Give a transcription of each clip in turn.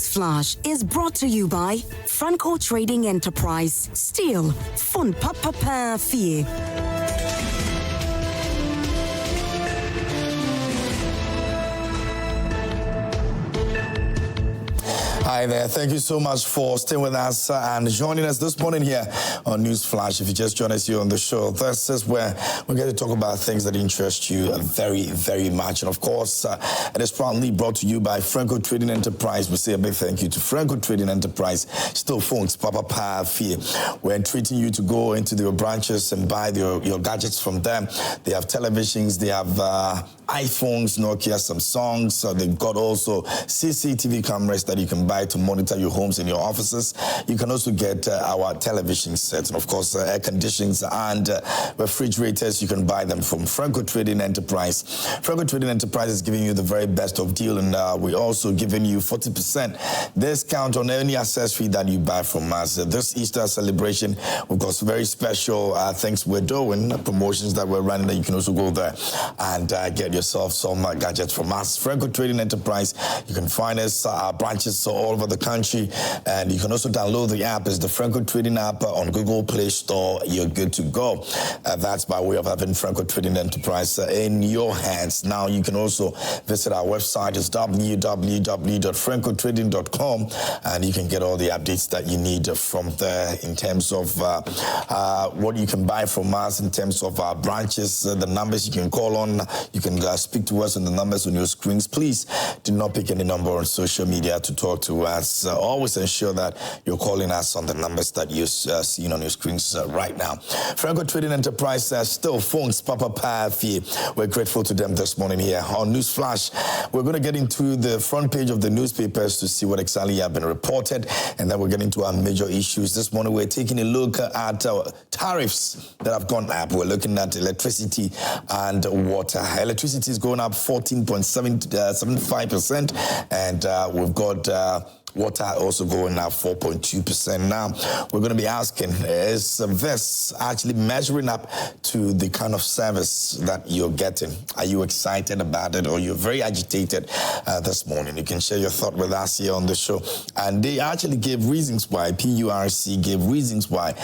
Newsflash is brought to you by Franco Trading Enterprise. Still, fun papa fee. Hi there. Thank you so much for staying with us and joining us this morning here on Newsflash. If you just joined us here on the show, this is where we're going to talk about things that interest you very, very much. And of course, it is proudly brought to you by Franco Trading Enterprise. We say a big thank you to Franco Trading Enterprise. Still phones, Papa Fee. We're treating you to go into their branches and buy your gadgets from them. They have televisions, they have iPhones, Nokia, Samsungs. They've got also CCTV cameras that you can buy to monitor your homes and your offices. You can also get our television sets and, of course, air conditioners and refrigerators. You can buy them from Franco Trading Enterprise. Franco Trading Enterprise is giving you the very best of deal, and we're also giving you 40% discount on any accessory that you buy from us. This Easter celebration, we've got some very special things we're doing, promotions that we're running that you can also go there and get yourself some gadgets from us. Franco Trading Enterprise. You can find us, our branches all over the country, and you can also download the app. It's the Franco Trading app on Google Play Store. You're good to go. That's by way of having Franco Trading Enterprise in your hands. Now you can also visit our website. It's www.francotrading.com, and you can get all the updates that you need from there in terms of what you can buy from us, in terms of our branches, the numbers you can call on. You can speak to us on the numbers on your screens. Please do not pick any number on social media to talk to us. Always ensure that you're calling us on the numbers that you're seeing on your screens right now. Franco Trading Enterprise still phones Papa Fee. We're grateful to them this morning here on Newsflash. We're going to get into the front page of the newspapers to see what exactly have been reported, and then we're getting to our major issues. This morning we're taking a look at tariffs that have gone up. We're looking at electricity and water. Electricity is going up 14.75%, and we've got water also going up 4.2%. Now, we're going to be asking, is this actually measuring up to the kind of service that you're getting? Are you excited about it, or you're very agitated this morning? You can share your thought with us here on the show. And they actually gave reasons why, PURC gave reasons why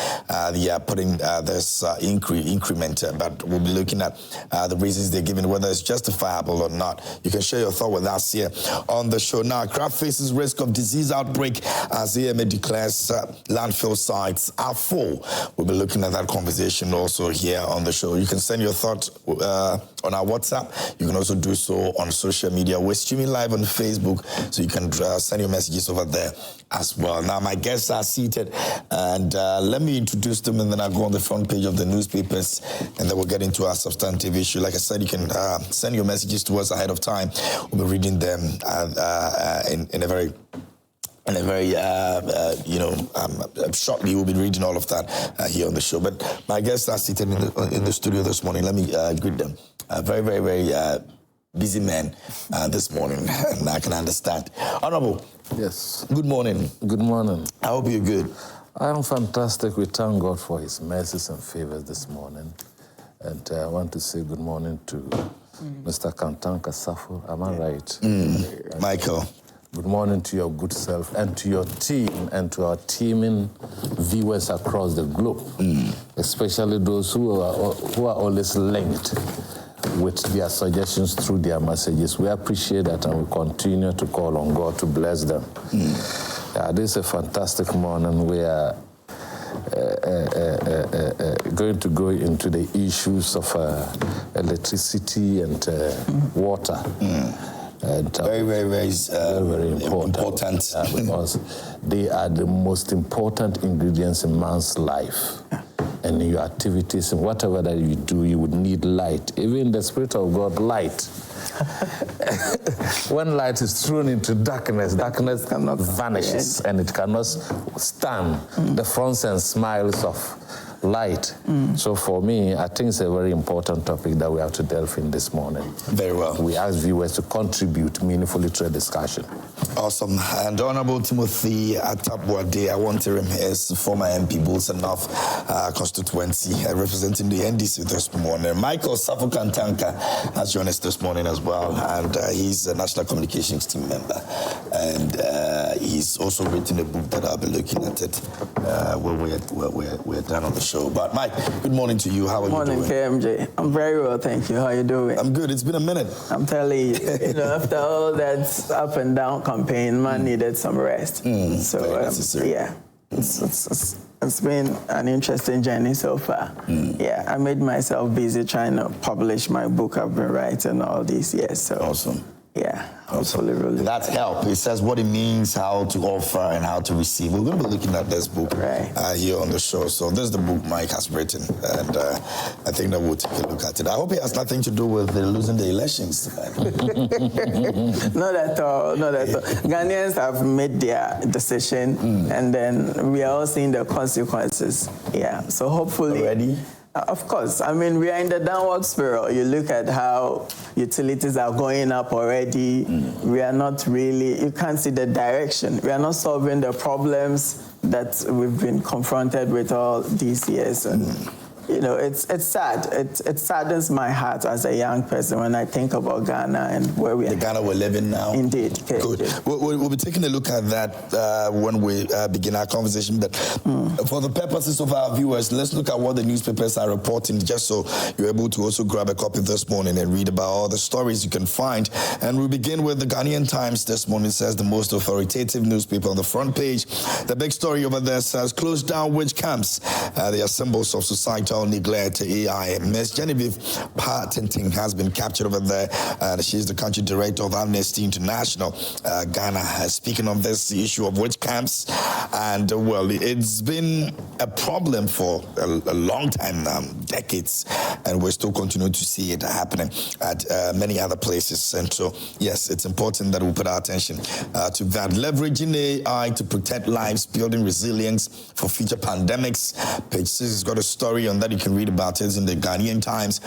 they are putting this increment, but we'll be looking at the reasons they're giving, whether it's justifiable or not. You can share your thought with us here on the show. Now, Kraft faces risk of disease outbreak as AMA declares landfill sites are full. We'll be looking at that conversation also here on the show. You can send your thoughts on our WhatsApp. You can also do so on social media. We're streaming live on Facebook, so you can send your messages over there as well. Now, my guests are seated, and let me introduce them, and then I'll go on the front page of the newspapers, and then we'll get into our substantive issue. Like I said, you can send your messages to us ahead of time. We'll be reading them in a very shortly we'll be reading all of that here on the show. But my guests are seated in the studio this morning. Let me greet them. Very, very, very busy men this morning, and I can understand. Honorable. Yes. Good morning. Good morning. I hope you're good. I am fantastic. We thank God for his mercies and favors this morning. And I want to say good morning to Mr. Kantanka Safo. Am I right? Michael. Good morning to your good self and to your team and to our teaming viewers across the globe, especially those who are always linked with their suggestions through their messages. We appreciate that, and we continue to call on God to bless them. This is a fantastic morning. We are going to go into the issues of electricity and water. And, very important. Because they are the most important ingredients in man's life. And in your activities and whatever that you do, you would need light. Even the Spirit of God, light. When light is thrown into darkness, darkness vanishes, and it cannot stand the fronts and smiles of light. So for me, I think it's a very important topic that we have to delve in this morning. Very well. We ask viewers to contribute meaningfully to the discussion. Awesome. And Honorable Timothy Atabwade, I want to him is former MP Bolson North constituency representing the NDC this morning. Michael Safukantanka has joined us this morning as well, and he's a National Communications Team member, and he's also written a book that I'll be looking at it when we're done on the show. But Mike, good morning to you. How are you doing? Morning, KMJ. I'm very well, thank you. How are you doing? I'm good. It's been a minute. I'm telling you, after all that up and down campaign, man needed some rest. So yeah, it's been an interesting journey so far. Yeah, I made myself busy trying to publish my book I've been writing all these years. So awesome. Yeah, hopefully really. That's help. It says what it means, how to offer, and how to receive. We're going to be looking at this book here on the show. So this is the book Mike has written, and I think that we'll take a look at it. I hope it has nothing to do with losing the elections. Not at all, not at all. Ghanaians have made their decision, and then we are all seeing the consequences. Yeah, so hopefully... Already? Of course. I mean, we are in the downward spiral. You look at how utilities are going up already. We are not really, you can't see the direction. We are not solving the problems that we've been confronted with all these years. And, it's sad. It saddens my heart as a young person when I think about Ghana and where we are. The Ghana we're living now. Indeed. Okay, good. We'll be taking a look at that when we begin our conversation. But for the purposes of our viewers, let's look at what the newspapers are reporting, just so you're able to also grab a copy this morning and read about all the stories you can find. And we'll begin with the Ghanaian Times this morning. It says the most authoritative newspaper on the front page. The big story over there says, close down witch camps. They are symbols of societal neglect to AI. Ms. Genevieve Partington has been captured over there. She's the country director of Amnesty International Ghana, speaking on this issue of witch camps. And well, it's been a problem for a long time now, decades, and we're still continuing to see it happening at many other places. And so, yes, it's important that we put our attention to that. Leveraging AI to protect lives, building resilience for future pandemics. Page 6 has got a story on that. You can read about it in the Ghanaian Times.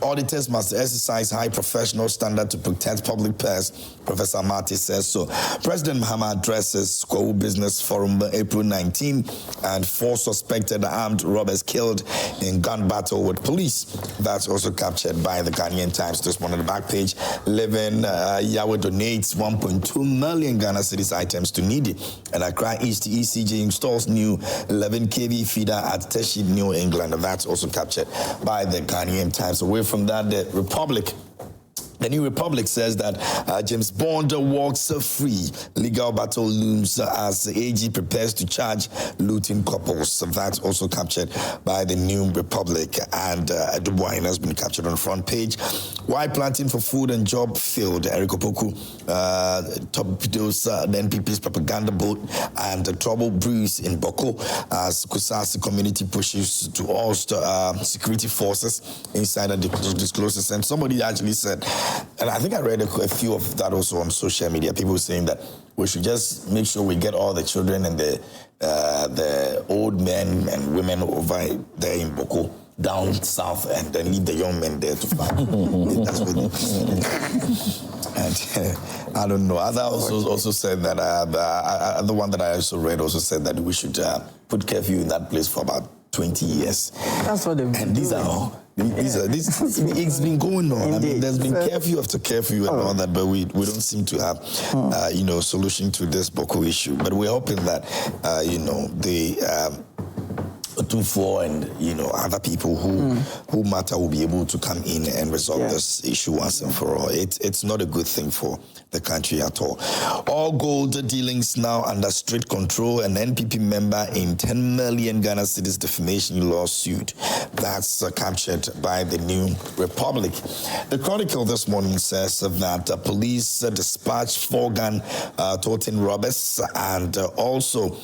Auditors must exercise high professional standard to protect public purse, Professor Marty says so. President Mahama addresses Kwawu Business Forum April 19, and 4 suspected armed robbers killed in gun battle with police. That's also captured by the Ghanaian Times this morning on the back page. Living Yahweh donates 1.2 million Ghana cedis items to needy. And Accra East ECG installs new 11 kV feeder at Teshi, New England. And that's also captured by the Ghanaian Times. Away from that, the New Republic says that James Bond walks free. Legal battle looms as the AG prepares to charge looting couples. So that's also captured by the New Republic. And Dubois has been captured on the front page. Why planting for food and job failed? Eric Opoku torpedoes the NPP's propaganda boat, and trouble brews in Boko as Kusasi community pushes to oust security forces. Insider discloses. And somebody actually said, and I think I read a few of that also on social media, people saying that we should just make sure we get all the children and the old men and women over there in Boko down south, and then leave the young men there to fight. That's what and I don't know. Other also said that, the one that I also read also said that we should put curfew in that place for about 20 years. That's what they've been doing. It's been going on. Indeed. I mean, there's been curfew after curfew and all that, but we don't seem to have, solution to this Boko issue. But we're hoping that, the 24 and other people who matter will be able to come in and resolve this issue once and for all. It's not a good thing for the country at all. All gold dealings now under strict control. An NPP member in 10 million Ghana cedis defamation lawsuit. That's captured by the New Republic. The Chronicle this morning says that police dispatched 4 gun toting robbers and also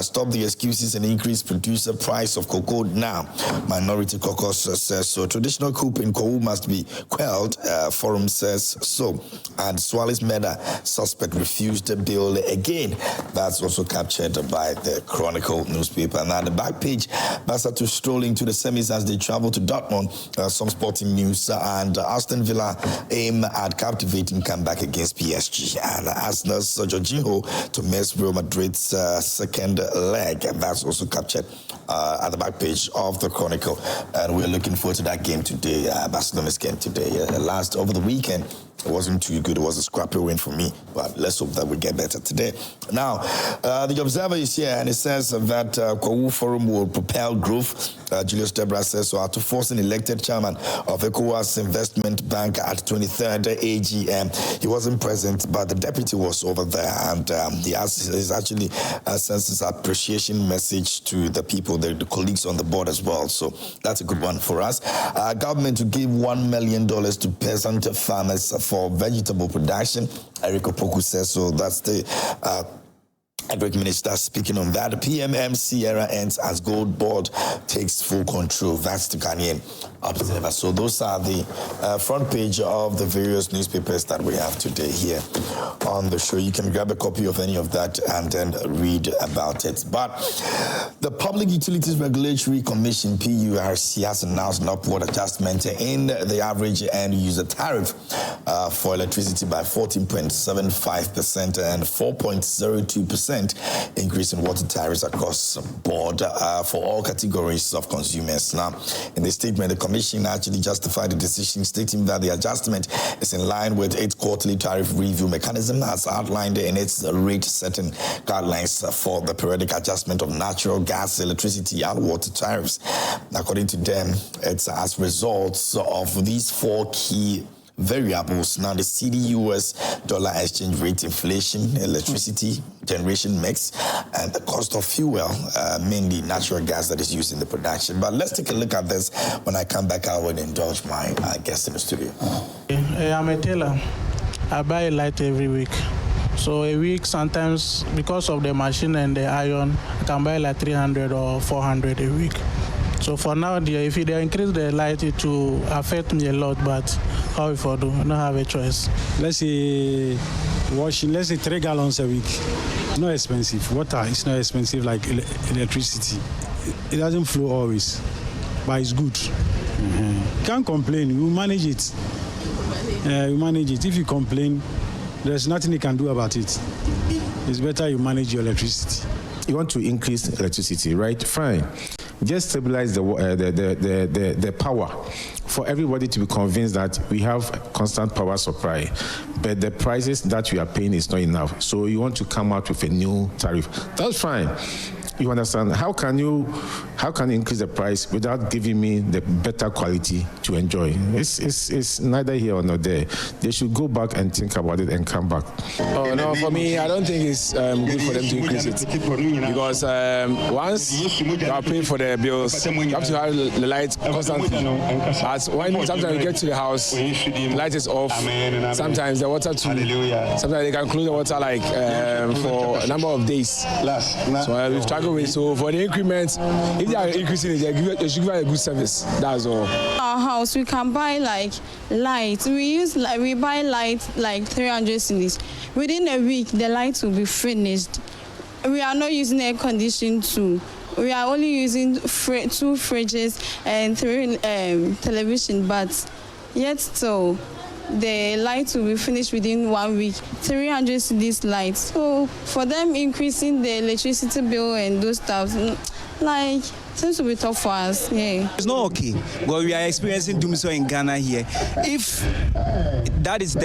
stop the excuses and increase producer price price of cocoa now. Minority Caucus says so. Traditional coup in Kowu must be quelled, Forum says so. And Swali's murder suspect refused the bill again. That's also captured by the Chronicle newspaper. Now, the back page, Barca to strolling to the semis as they travel to Dortmund. Some sporting news, and Aston Villa aim at captivating comeback against PSG. And Arsenal's Jorginho to miss Real Madrid's second leg. And that's also captured at the back page of the Chronicle. And we're looking forward to that game today, Barcelona's game today. Last over the weekend, it wasn't too good. It was a scrappy win for me, but let's hope that we get better today. Now, the Observer is here, and it says that Kowu Forum will propel growth. Julius Debra says so, after forcing elected chairman of ECOWAS Investment Bank at 23rd AGM. He wasn't present, but the deputy was over there, and he actually sends his appreciation message to the people, the colleagues on the board as well. So that's a good one for us. Government to give $1 million to peasant farmers for vegetable production. Eric Opoku says so. That's the Agric Minister speaking on that. The PMMC era ends as Gold Board takes full control. That's the Ghanaian Observer. So those are the front page of the various newspapers that we have today here on the show. You can grab a copy of any of that and then read about it. But the Public Utilities Regulatory Commission, PURC, has announced an upward adjustment in the average end user tariff for electricity by 14.75% and 4.02% increase in water tariffs across the board for all categories of consumers. Now, in the statement, the Commission actually justified the decision, stating that the adjustment is in line with its quarterly tariff review mechanism as outlined in its rate-setting guidelines for the periodic adjustment of natural gas, electricity, and water tariffs. According to them, it's as results of these four key variables. Now, the CD-US dollar exchange rate, inflation, electricity generation mix, and the cost of fuel, mainly natural gas that is used in the production. But let's take a look at this. When I come back, I will indulge my guest in the studio. I'm a tailor. I buy a light every week. So a week, sometimes, because of the machine and the iron, I can buy like 300 or 400 a week. So for now, if they increase the light, it will affect me a lot, but how if I do? I don't have a choice. Let's say washing, let's say 3 gallons a week. Not expensive. Water is not expensive like electricity. It doesn't flow always, but it's good. Can't complain. You manage it. You manage it. If you complain, there's nothing you can do about it. It's better you manage your electricity. You want to increase electricity, right? Fine. Just stabilize the power for everybody to be convinced that we have constant power supply, but the prices that we are paying is not enough. So you want to come out with a new tariff. That's fine. You understand? How can you increase the price without giving me the better quality to enjoy? It's neither here or not there. They should go back and think about it and come back. Oh no, for me, I don't think it's good for them to increase it because once you are paying for the bills, you have to have the light constantly. As when sometimes you get to the house, the light is off. Sometimes the water too. Sometimes they can close the water like for a number of days. So we've struggled with. So for the increments, if they are increasing it, they should give a good service. That's all. Our house, we can buy like light. We buy light like 300 cedis. Within a week, the light will be finished. We are not using air conditioning too. We are only using 2 fridges and 3 television, but yet still, the light will be finished within 1 week. 300 cedis lights. So for them increasing the electricity bill and those stuff, like, seems to be tough for us. Yeah. It's not okay, but we are experiencing doomsday in Ghana here. If that is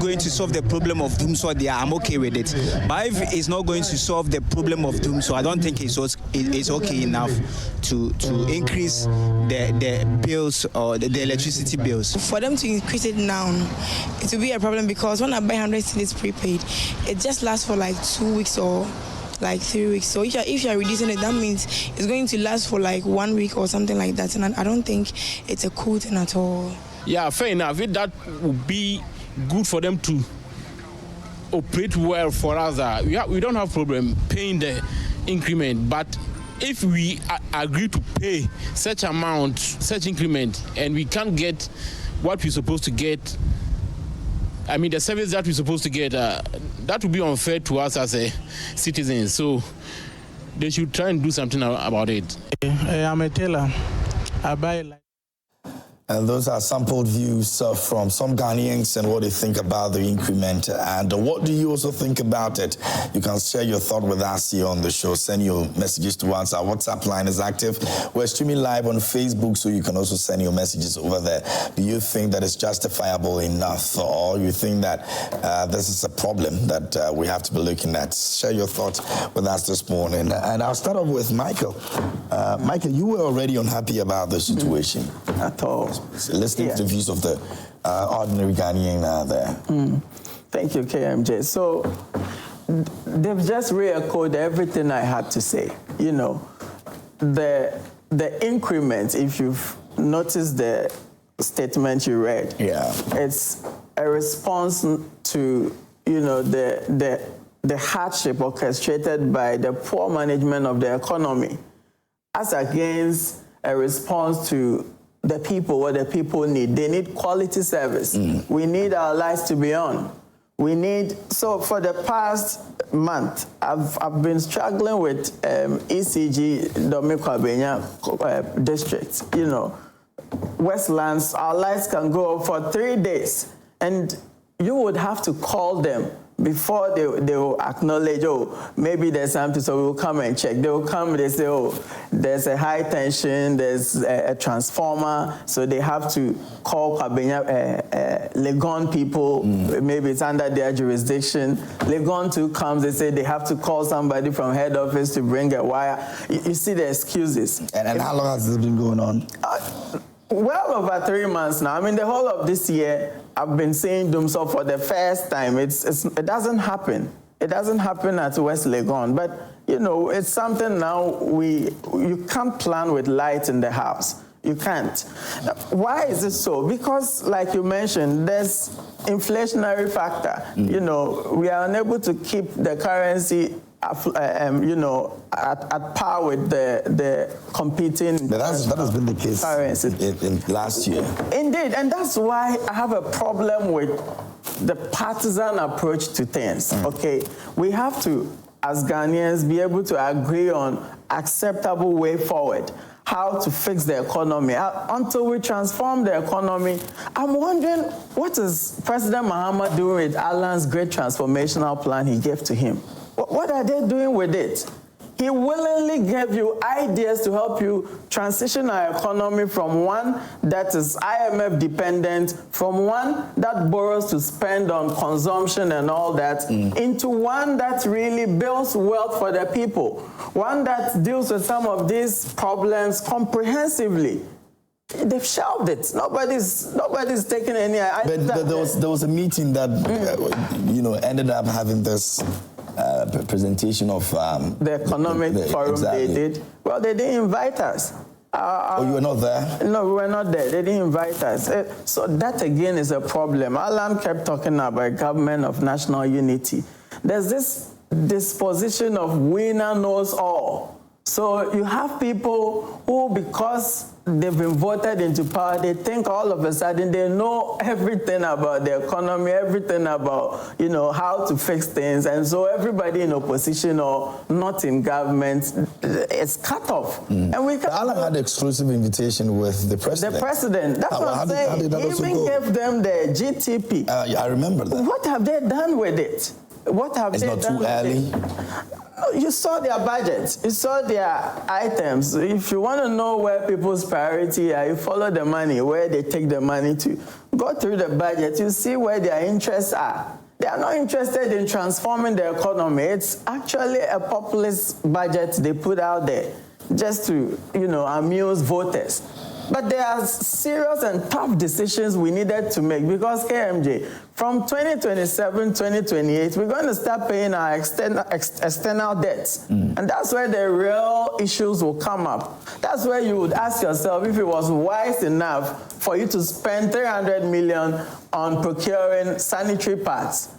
going to solve the problem of doomsday there, I'm okay with it. But if it's not going to solve the problem of doomsday, I don't think it's okay enough to increase the bills or the electricity bills. For them to increase it now, it will be a problem because when I buy 100 cedis prepaid, it just lasts for like 2 weeks or like 3 weeks. So if you're reducing it, that means it's going to last for like 1 week or something like that. And I don't think it's a cool thing at all. Yeah, fair enough. That would be good for them to operate well for us. We don't have problem paying the increment, but if we agree to pay such amount, such increment, and we can't get what we're supposed to get, I mean, the service that we're supposed to get, that would be unfair to us as a citizens. So they should try and do something about it. I'm a tailor. I buy And those are sampled views from some Ghanaians and what they think about the increment. And what do you also think about it? You can share your thought with us here on the show. Send your messages to us. Our WhatsApp line is active. We're streaming live on Facebook, so you can also send your messages over there. Do you think that it's justifiable enough, or you think that this is a problem that we have to be looking at? Share your thoughts with us this morning. And I'll start off with Michael. Michael, you were already unhappy about the situation. At all. Listening to the views of the ordinary Ghanaian there. Thank you, KMJ. So they've just re-echoed everything I had to say. You know, the increment, if you've noticed the statement you read, it's a response to, you know, the hardship orchestrated by the poor management of the economy, as against a response to the people, what the people need. They need quality service. We need our lights to be on. We need, so for the past month, I've been struggling with ECG Domi-Kwabenya district. You know, Westlands, our lights can go up for 3 days, and you would have to call them before they will acknowledge, oh, maybe there's something, so we'll come and check. They will come, they say, oh, there's a high tension, there's a transformer, so they have to call Legon people, maybe it's under their jurisdiction. Legon 2 comes, they say they have to call somebody from head office to bring a wire. You see the excuses. And how long has this been going on? Well over 3 months now. I mean, the whole of this year, I've been seeing Dumsor for the first time. It doesn't happen. It doesn't happen at West Legon. But, you know, it's something now you can't plan with light in the house. You can't. Why is it so? Because, like you mentioned, there's inflationary factor. You know, we are unable to keep the currency you know, at par with the competing. But that has been the case in last year. Indeed, and that's why I have a problem with the partisan approach to things. Okay, we have to, as Ghanaians, be able to agree on acceptable way forward, how to fix the economy. Until we transform the economy, I'm wondering, what is President Mahama doing with Alan's great transformational plan he gave to him? What are they doing with it? He willingly gave you ideas to help you transition our economy from one that is IMF dependent, from one that borrows to spend on consumption and all that, into one that really builds wealth for the people, one that deals with some of these problems comprehensively. They've shelved it. Nobody's taking any. But there was a meeting that you know, ended up having this presentation of the economic forum. Exactly. They did. Well, they didn't invite us. Oh, you were not there? No, we were not there. They didn't invite us. So that again is a problem. Alan kept talking about government of national unity. There's this disposition of winner knows all. So you have people who, because they've been voted into power, they think all of a sudden they know everything about the economy, everything about, you know, how to fix things. And so everybody in opposition or not in government is cut off. And we Alan had exclusive invitation with the president. The president. That's what I'm saying. He even gave them the GTP. I remember that. What have they done with it? What have they done with it? It's not too early. You saw their budget. You saw their items. If you want to know where people's priority are, you follow the money, where they take the money to. Go through the budget. You see where their interests are. They are not interested in transforming the economy. It's actually a populist budget they put out there just to, you know, amuse voters. But there are serious and tough decisions we needed to make because, KMJ, from 2027, 2028, we're going to start paying our external debts. And that's where the real issues will come up. That's where you would ask yourself if it was wise enough for you to spend 300 million on procuring sanitary pads.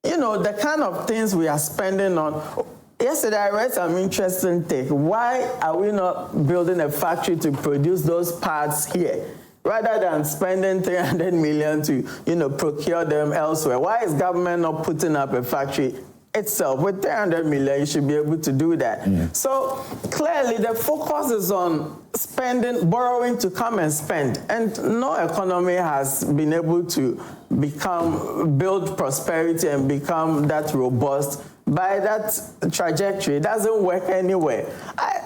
You know, the kind of things we are spending on. Yesterday, I read some interesting take. Why are we not building a factory to produce those parts here, rather than spending 300 million to, procure them elsewhere? Why is government not putting up a factory itself? With 300 million, you should be able to do that. So clearly, the focus is on borrowing to come and spend, and no economy has been able to build prosperity and become that robust by that trajectory. It doesn't work anywhere.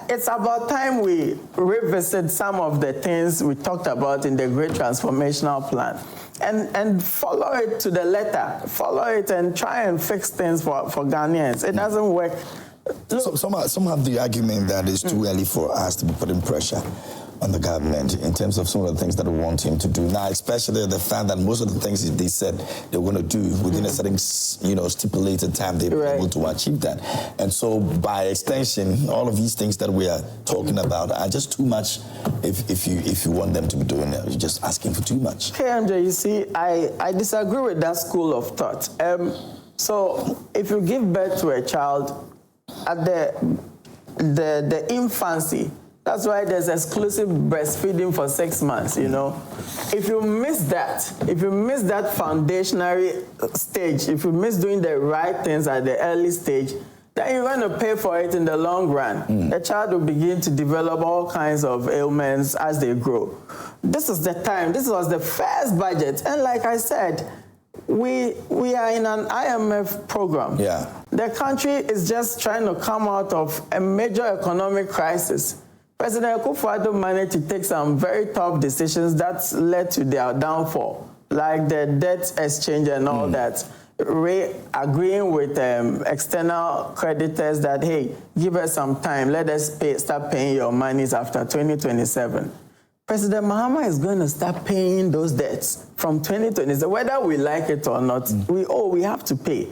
It's about time we revisit some of the things we talked about in the Great Transformational Plan and follow it to the letter. Follow it and try and fix things for Ghanaians. It doesn't work. Some have the argument that it's too early for us to be putting pressure on the government in terms of some of the things that we want him to do now, especially the fact that most of the things they said they were going to do within a certain, stipulated time, they were able to achieve that. And so, by extension, all of these things that we are talking about are just too much. If you want them to be doing it, you're just asking for too much. KMJ, you see, I disagree with that school of thought. So, if you give birth to a child at the infancy, that's why there's exclusive breastfeeding for 6 months, If you miss that foundational stage, if you miss doing the right things at the early stage, then you're going to pay for it in the long run. The child will begin to develop all kinds of ailments as they grow. This is the time. This was the first budget. And like I said, we are in an IMF program. Yeah. The country is just trying to come out of a major economic crisis. President Akufo-Addo managed to take some very tough decisions that led to their downfall, like the debt exchange and all that, agreeing with external creditors that, hey, give us some time, let us start paying your monies after 2027. President Mahama is going to start paying those debts from 2027. Whether we like it or not, we have to pay.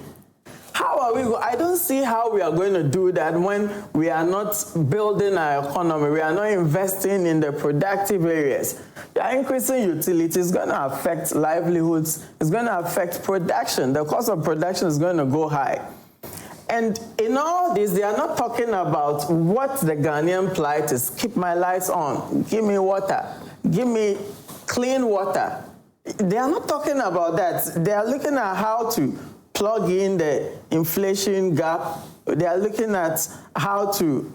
How are we I don't see how we are going to do that when we are not building our economy, we are not investing in the productive areas. We are increasing utilities, it's going to affect livelihoods, it's going to affect production. The cost of production is going to go high. And in all this, they are not talking about what the Ghanaian plight is. Keep my lights on, give me water, give me clean water. They are not talking about that. They are looking at how to plug in the inflation gap. They are looking at how to,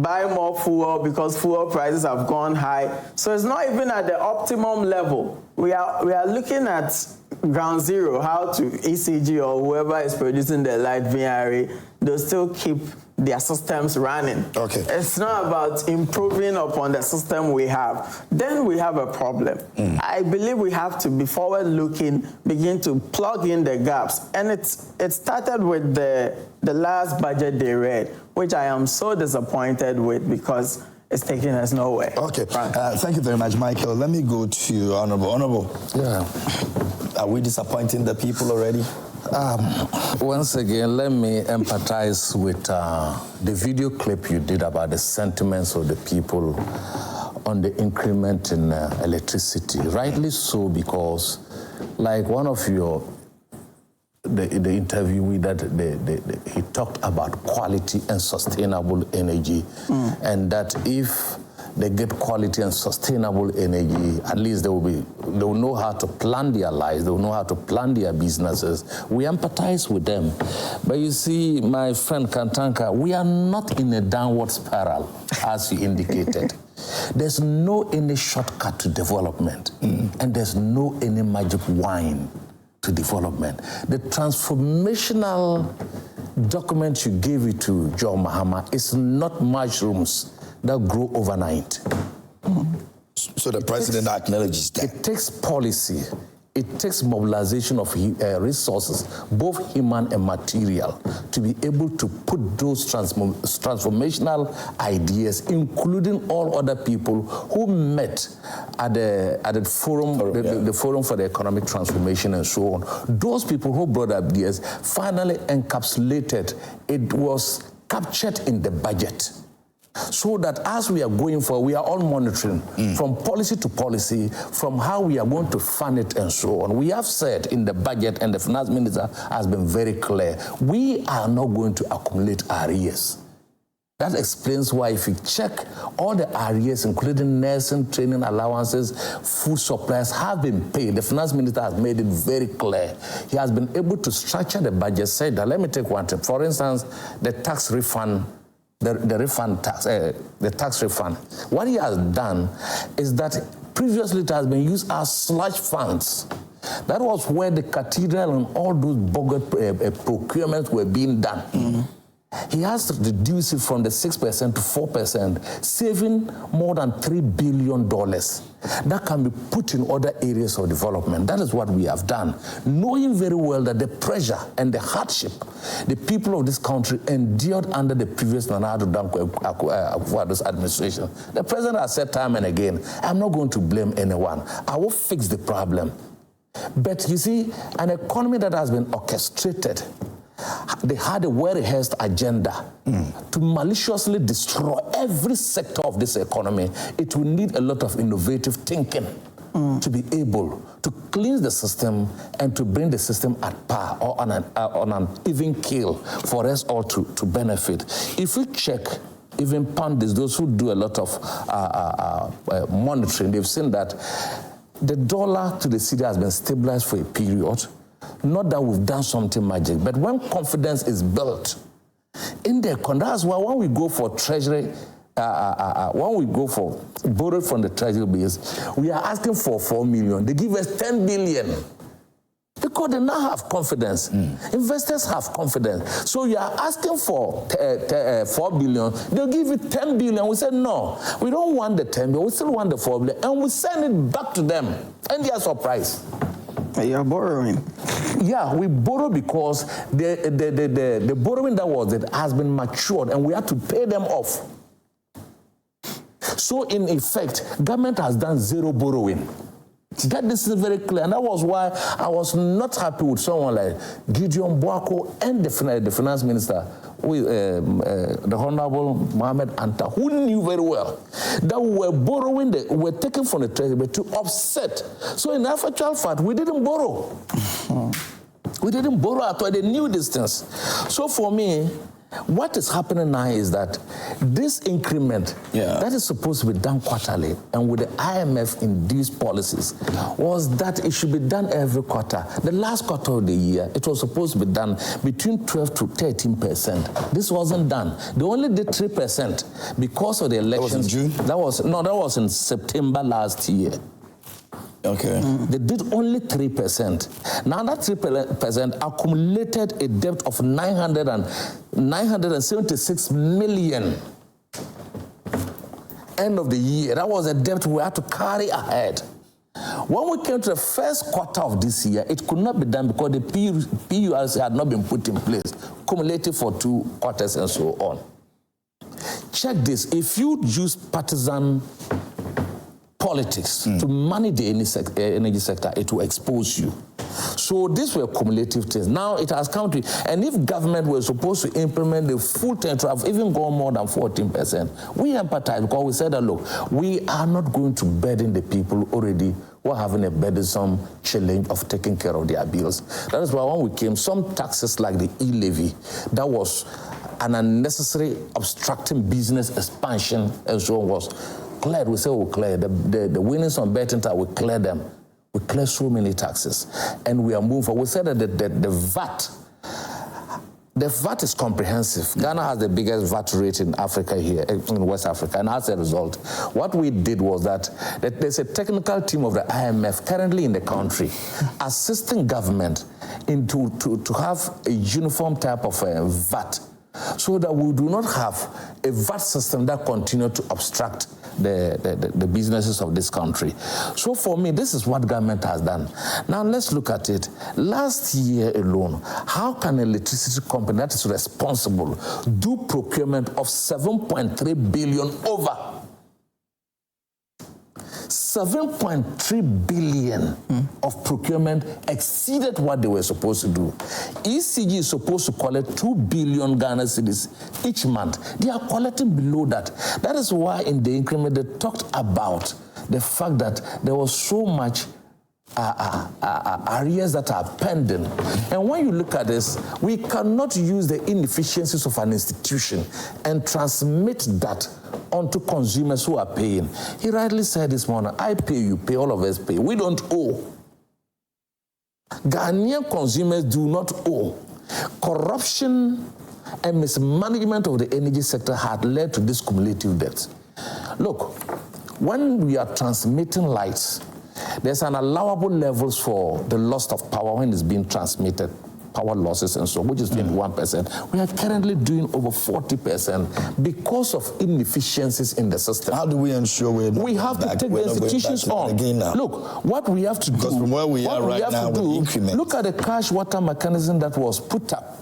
buy more fuel because fuel prices have gone high. So it's not even at the optimum level. We are looking at ground zero, how to ECG or whoever is producing the light VRA, they'll still keep their systems running. Okay. It's not about improving upon the system we have. Then we have a problem. I believe we have to be forward-looking, begin to plug in the gaps. And it started with the last budget they read, which I am so disappointed with because it's taking us nowhere. Okay. Thank you very much, Michael. Let me go to Honorable. Honorable. Yeah. Are we disappointing the people already? Once again, let me empathize with the video clip you did about the sentiments of the people on the increment in electricity. Rightly so, because like one of the interviewee that he talked about quality and sustainable energy, and that if they get quality and sustainable energy, at least they will know how to plan their lives, they will know how to plan their businesses. We empathize with them. But you see, my friend Kantanka, we are not in a downward spiral, as you indicated. There's no any shortcut to development, and there's no any magic wine to development. The transformational document you gave it to John Mahama is not mushrooms that grow overnight. So the president acknowledges that. It takes policy. It takes mobilization of resources, both human and material, to be able to put those transformational ideas, including all other people who met at the forum, the Forum for the Economic Transformation and so on. Those people who brought ideas finally encapsulated. It was captured in the budget. So that as we are going forward, we are all monitoring from policy to policy, from how we are going to fund it and so on. We have said in the budget, and the finance minister has been very clear, we are not going to accumulate arrears. That explains why if you check all the arrears, including nursing, training allowances, food supplies, have been paid. The finance minister has made it very clear. He has been able to structure the budget, say that, let me take one thing. For instance, the tax refund, the tax refund. What he has done is that previously it has been used as slush funds. That was where the cathedral and all those bogus procurements were being done. He has reduced it from the 6% to 4%, saving more than $3 billion. That can be put in other areas of development. That is what we have done, knowing very well that the pressure and the hardship the people of this country endured under the previous Nana Addo Dankwa Akufo-Addo's administration. The president has said time and again, I'm not going to blame anyone. I will fix the problem. But you see, an economy that has been orchestrated, they had a well-rehearsed agenda to maliciously destroy every sector of this economy. It will need a lot of innovative thinking to be able to cleanse the system and to bring the system at par or on an even keel for us all to benefit. If we check even pundits, those who do a lot of monitoring, they've seen that the dollar to the cedi has been stabilized for a period. Not that we've done something magic, but when confidence is built in the economy, that's why when we go for treasury, when we go for borrowed from the treasury bills, we are asking for 4 million. They give us 10 billion. Because they now have confidence. Investors have confidence. So you are asking for 4 billion, they'll give you 10 billion. We said, no, we don't want the 10 billion, we still want the 4 billion. And we send it back to them. And they are surprised. You're borrowing. Yeah, we borrow because the borrowing that was it has been matured and we have to pay them off. So in effect, government has done zero borrowing. That this is very clear, and that was why I was not happy with someone like Gideon Boako and the finance minister, the Honorable Mohamed Anta, who knew very well that we were borrowing, we were taking from the treasury to offset. So in actual fact, we didn't borrow. We didn't borrow at all. They knew this things. So for me, what is happening now is that this increment that is supposed to be done quarterly and with the IMF in these policies was that it should be done every quarter. The last quarter of the year, it was supposed to be done between 12 to 13%. This wasn't done. They only did 3% because of the elections. That was in June? That was in September last year. Okay. They did only 3%. Now that 3% accumulated a debt of 976 million. End of the year. That was a debt we had to carry ahead. When we came to the first quarter of this year, it could not be done because the PURC had not been put in place, cumulative for 2 quarters and so on. Check this. If you use partisan politics to manage the energy sector, it will expose you. So these were cumulative things. Now it has come to, and if government were supposed to implement the full 10 to have even gone more than 14%, we empathize because we said that, look, we are not going to burden the people already who are having a burdensome challenge of taking care of their bills. That is why when we came, some taxes like the e-levy, that was an unnecessary obstructing business expansion and so on was cleared. We say we'll clear. The winnings on betting tax, we clear them. We clear so many taxes. And we are moving forward. We said that the VAT is comprehensive. Ghana has the biggest VAT rate in Africa here, in West Africa. And as a result, what we did was that there's a technical team of the IMF currently in the country assisting government to have a uniform type of VAT so that we do not have a VAT system that continues to obstruct the businesses of this country. So for me, this is what government has done. Now let's look at it. Last year alone, how can an electricity company that is responsible do procurement of 7.3 billion over? 7.3 billion of procurement exceeded what they were supposed to do. ECG is supposed to collect 2 billion Ghana cedis each month. They are collecting below that. That is why in the increment they talked about the fact that there was so much arrears that are pending. And when you look at this, we cannot use the inefficiencies of an institution and transmit that onto consumers who are paying. He rightly said this morning, I pay, you pay, all of us pay. We don't owe. Ghanaian consumers do not owe. Corruption and mismanagement of the energy sector had led to this cumulative debt. Look, when we are transmitting lights, there's an allowable levels for the loss of power when it's being transmitted, power losses and so, which is 21%. We are currently doing over 40% because of inefficiencies in the system. How do we ensure we have to take the institutions on? Look, what we have to do, because from where we are right now, look at the cash water mechanism that was put up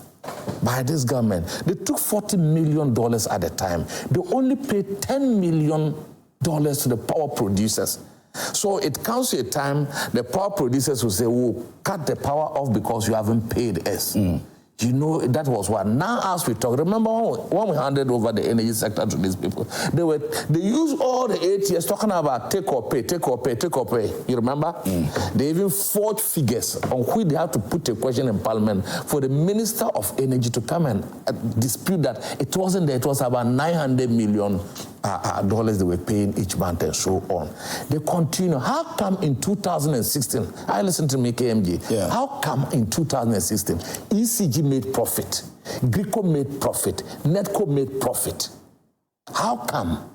by this government. They took $40 million at the time. They only paid $10 million to the power producers. So it comes to a time the power producers will say, we'll cut the power off because you haven't paid us. You know, that was what. Now as we talk, remember when we handed over the energy sector to these people, they used all the 8 years talking about take or pay, take or pay, take or pay. You remember? They even forged figures on which they had to put a question in Parliament for the Minister of Energy to come and dispute that it wasn't there. It was about $900 million they were paying each month and so on. They continue. How come in 2016, I listened to me, KMG, how come in 2016, ECG made profit, Grico made profit, Netco made profit? How come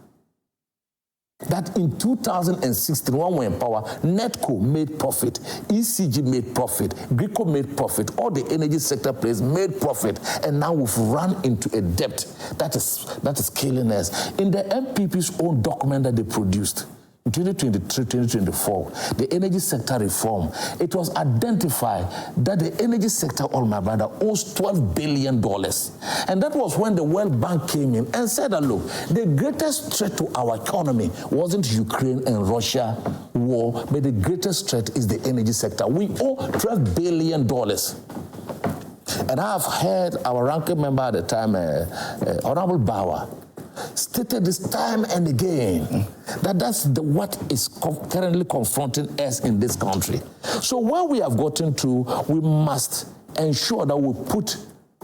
that in 2016, when we were in power, Netco made profit, ECG made profit, Grico made profit, all the energy sector players made profit, and now we've run into a debt that is killing us. In the MPP's own document that they produced, in 2023-2024, the energy sector reform, it was identified that the energy sector, all my brother, owes $12 billion. And that was when the World Bank came in and said that, look, the greatest threat to our economy wasn't Ukraine and Russia war, but the greatest threat is the energy sector. We owe $12 billion. And I've heard our ranking member at the time, Honorable Bauer, stated this time and again that that's what is currently confronting us in this country. So where we have gotten to, we must ensure that we put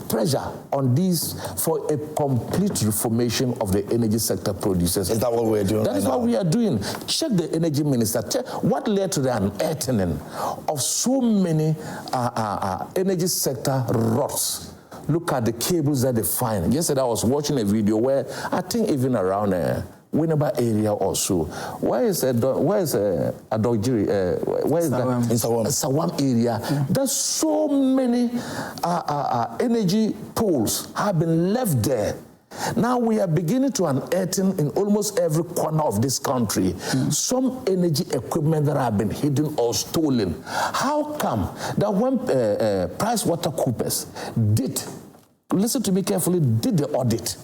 pressure on these for a complete reformation of the energy sector producers. Is that what we're doing? That is what we are doing. Check the energy minister. Check what led to the unearthing of so many energy sector rots. Look at the cables that they find. Yesterday I was watching a video where I think even around Winneba area or so. Where is Adogiri? Where is that? In Sawam area. There's so many energy poles have been left there. Now we are beginning to unearth in almost every corner of this country some energy equipment that have been hidden or stolen. How come that when PricewaterhouseCoopers did, listen to me carefully, did the audit,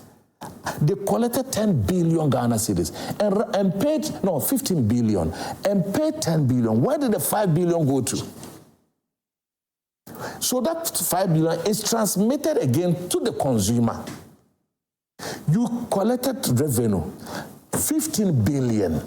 they collected 10 billion Ghana cedis and paid, 15 billion, and paid 10 billion. Where did the 5 billion go to? So that 5 billion is transmitted again to the consumer. You collected revenue, 15 billion,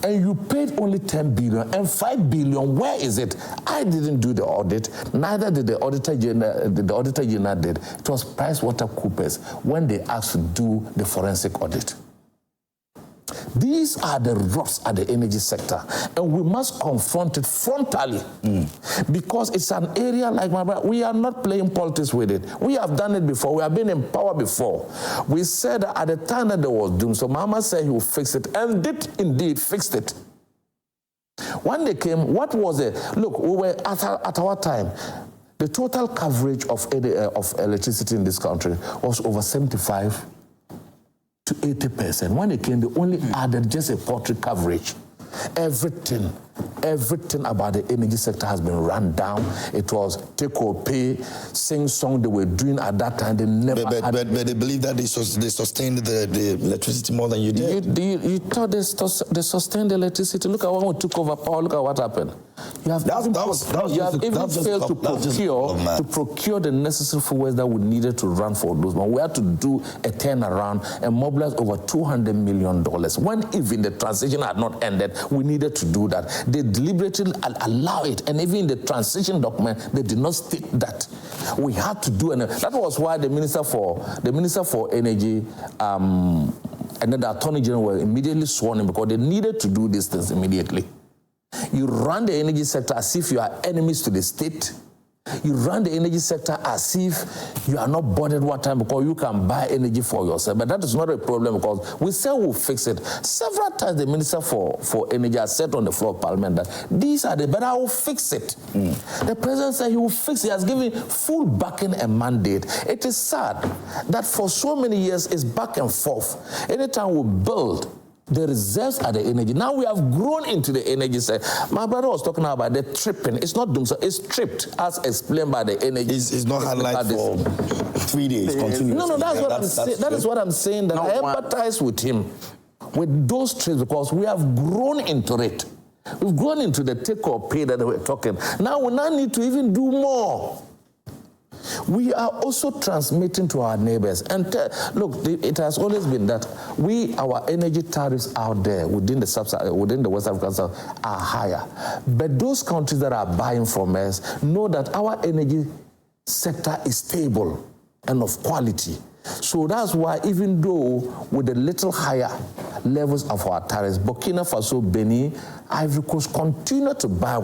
and you paid only 10 billion, and 5 billion, where is it? I didn't do the audit, neither did the Auditor General did. It was PricewaterhouseCoopers when they asked to do the forensic audit. These are the rots at the energy sector, and we must confront it frontally because it's an area like my brother. We are not playing politics with it. We have done it before. We have been in power before. We said that at the time that there was doom, so Mama said he would fix it, and did indeed fix it. When they came, what was it? Look, we were at our time, the total coverage of electricity in this country was over 75 to 80%. When they came, they only added just a poultry coverage. Everything everything about the energy sector has been run down. It was take or pay, sing song they were doing at that time. They never but they believe that they sustained the electricity more than you did. You thought they sustained the electricity. Look at when we took over power. Look at what happened. You have even failed to procure the necessary fuels that we needed to run for those. But we had to do a turnaround and mobilize over $200 million. When even the transition had not ended, we needed to do that. They deliberately allow it, and even in the transition document, they did not state that. We had to do, and that was why the Minister for Energy and then the Attorney General were immediately sworn in, because they needed to do these things immediately. You run the energy sector as if you are enemies to the state. You run the energy sector as if you are not bothered what time, because you can buy energy for yourself. But that is not a problem, because we say we'll fix it. Several times the Minister for Energy has said on the floor of Parliament that these are but I will fix it. The President said he will fix it. He has given full backing and mandate. It is sad that for so many years it's back and forth. Anytime we build, the reserves are the energy. Now we have grown into the energy sector. My brother was talking about the tripping. It's not doom, so it's tripped, as explained by the energy. It's not had like for 3 days continuously. No, that's what I'm saying. That is what I'm saying, that I empathize with him, with those trips, because we have grown into it. We've grown into the take or pay that we're talking. Now we now need to even do more. We are also transmitting to our neighbors. And look, it has always been that our energy tariffs out there within the West African South are higher. But those countries that are buying from us know that our energy sector is stable and of quality. So that's why, even though with the little higher levels of our tariffs, Burkina Faso, Benin, Ivory Coast continue to buy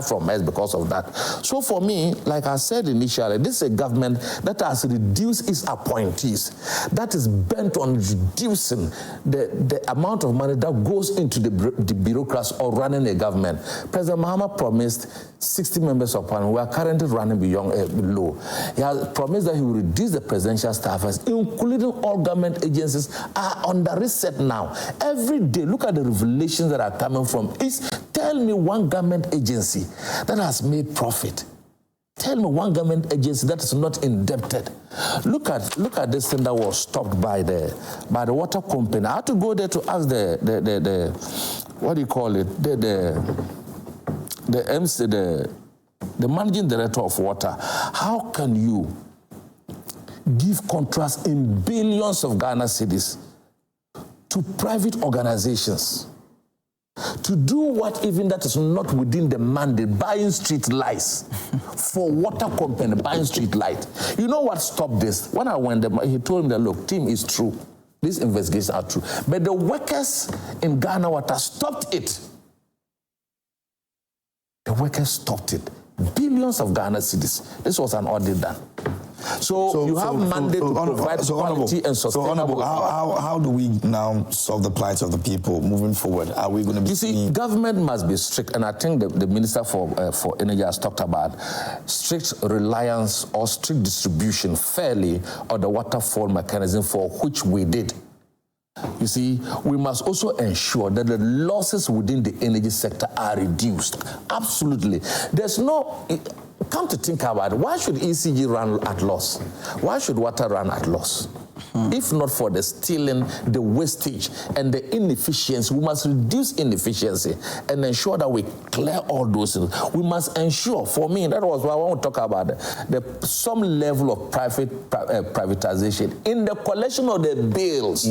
from us because of that. So for me, like I said initially, this is a government that has reduced its appointees, that is bent on reducing the amount of money that goes into the bureaucracy or running a government. President Mahama promised 60 members of parliament. We are currently running below. He has promised that he will reduce the presidential staffers, including all government agencies, are under reset now. Every day, look at the revelations that are coming from East. Tell me one government agency that has made profit. Tell me one government agency that is not indebted. Look at this thing that was stopped by the water company. I had to go there to ask the what do you call it? The managing director of water. How can you give contracts in billions of Ghana cedis to private organizations to do what even that is not within the mandate, buying street lights for water company, buying street light? You know what stopped this? When I went there, he told me that, look, team, is true. These investigations are true. But the workers in Ghana Water stopped it. The workers stopped it. Billions of Ghana cedis. This was an audit done. So you have mandate to provide quality and sustainable. How do we now solve the plight of the people moving forward? Are we going to be? You see, government must be strict, and I think the Minister for Energy has talked about strict reliance or strict distribution fairly of the waterfall mechanism, for which we did. You see, we must also ensure that the losses within the energy sector are reduced. Absolutely. There's no... Come to think about it, why should ECG run at loss? Why should water run at loss? If not for the stealing, the wastage, and the inefficiency, we must reduce inefficiency and ensure that we clear all those things. We must ensure, for me, that was why I want to talk about some level of privatization in the collection of the bills.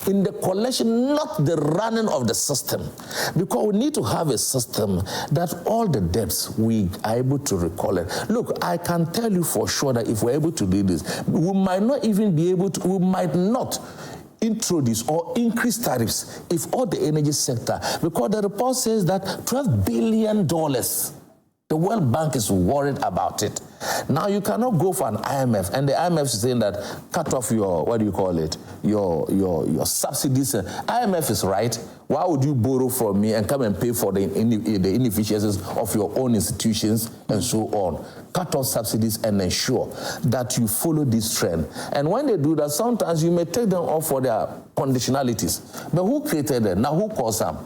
In the collection, not the running of the system. Because we need to have a system that all the debts, we are able to recall it. Look, I can tell you for sure that if we're able to do this, we might not even be able to, we might not introduce or increase tariffs if all the energy sector, because the report says that $12 billion, the World Bank is worried about it. Now, you cannot go for an IMF, and the IMF is saying that cut off your, what do you call it, your subsidies. IMF is right. Why would you borrow from me and come and pay for the inefficiencies of your own institutions and so on? Cut off subsidies and ensure that you follow this trend. And when they do that, sometimes you may take them off for their conditionalities. But who created them? Now, who caused them?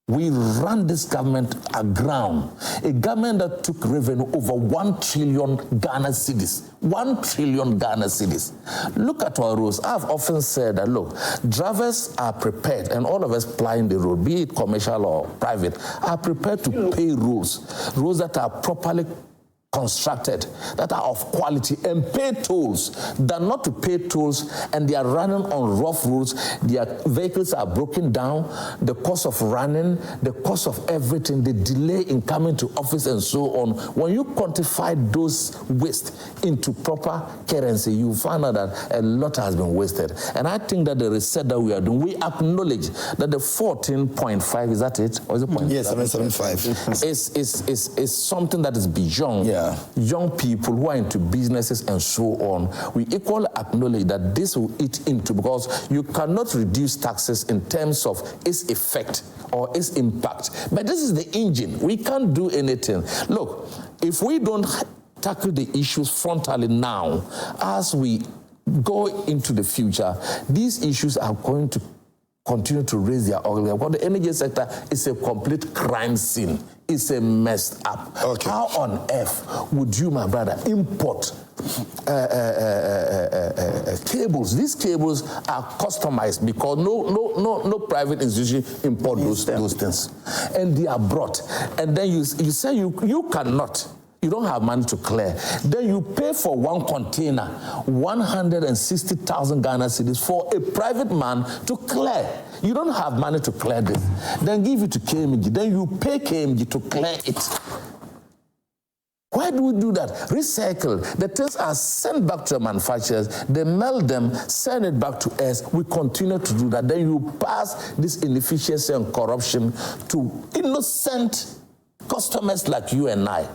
We ran this government aground. A government that took revenue over 1 trillion Ghana cedis. 1 trillion Ghana cedis. Look at our roads. I've often said that, look, drivers are prepared, and all of us plying the road, be it commercial or private, are prepared to pay roads that are properly constructed, that are of quality, and pay tolls, than not to pay tolls, and they are running on rough roads, their vehicles are broken down, the cost of running, the cost of everything, the delay in coming to office and so on. When you quantify those waste into proper currency, you find out that a lot has been wasted. And I think that the research that we are doing, we acknowledge that the 14.5, is that it? Or is it point? Yes, 7.75. Is something that is beyond young people who are into businesses and so on. We equally acknowledge that this will eat into, because you cannot reduce taxes in terms of its effect or its impact. But this is the engine. We can't do anything. Look, if we don't tackle the issues frontally now, as we go into the future, these issues are going to continue to raise their ugly. Because the energy sector is a complete crime scene. It's a messed up. Okay. How on earth would you, my brother, import cables? These cables are customized because no private institution import those things, and they are brought. And then you say you cannot. You don't have money to clear. Then you pay for one container, 160,000 Ghana cedis for a private man to clear. You don't have money to clear this. Then give it to KMG. Then you pay KMG to clear it. Why do we do that? Recycle. The things are sent back to the manufacturers. They melt them, send it back to us. We continue to do that. Then you pass this inefficiency and corruption to innocent customers like you and I.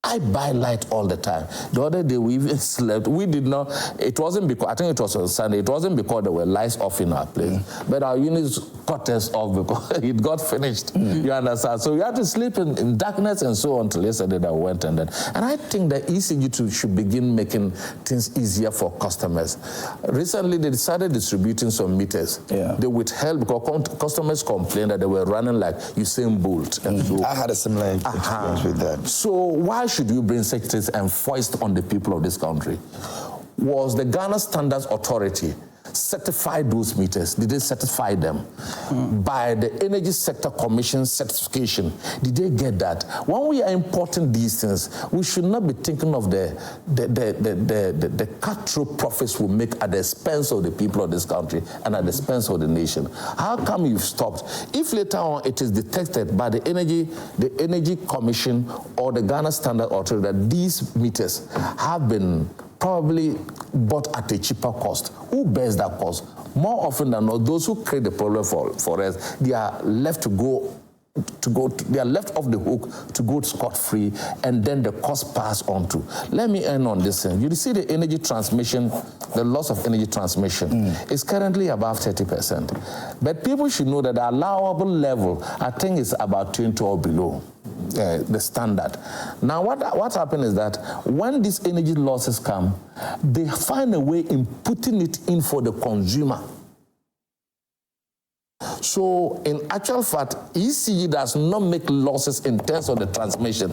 I buy light all the time. The other day we even slept. We did not, it wasn't because, I think it was on Sunday, it wasn't because there were lights off in our place. But our units cut us off because it got finished. You understand? So we had to sleep in darkness and so on until yesterday that we went and then. And I think that ECG should begin making things easier for customers. Recently they started distributing some meters. They withheld because customers complained that they were running like Usain Bolt. And so, I had a similar experience with that. So why should you bring such things and foist on the people of this country? Was the Ghana Standards Authority certified those meters? Did they certify them? By the Energy Sector Commission certification, did they get that? When we are importing these things, we should not be thinking of the cutthroat profits we make at the expense of the people of this country and at the expense of the nation. How come you've stopped? If later on it is detected by the Energy Commission or the Ghana Standard Authority that these meters have been probably bought at a cheaper cost, who bears that cost? More often than not, those who create the problem for us, they are left they are left off the hook to go scot-free, and then the cost pass on to. Let me end on this thing. You see the energy transmission, the loss of energy transmission is currently above 30%. But people should know that the allowable level, I think, is about 20 or below. The standard. Now, what happened is that when these energy losses come, they find a way in putting it in for the consumer. So, in actual fact, ECG does not make losses in terms of the transmission.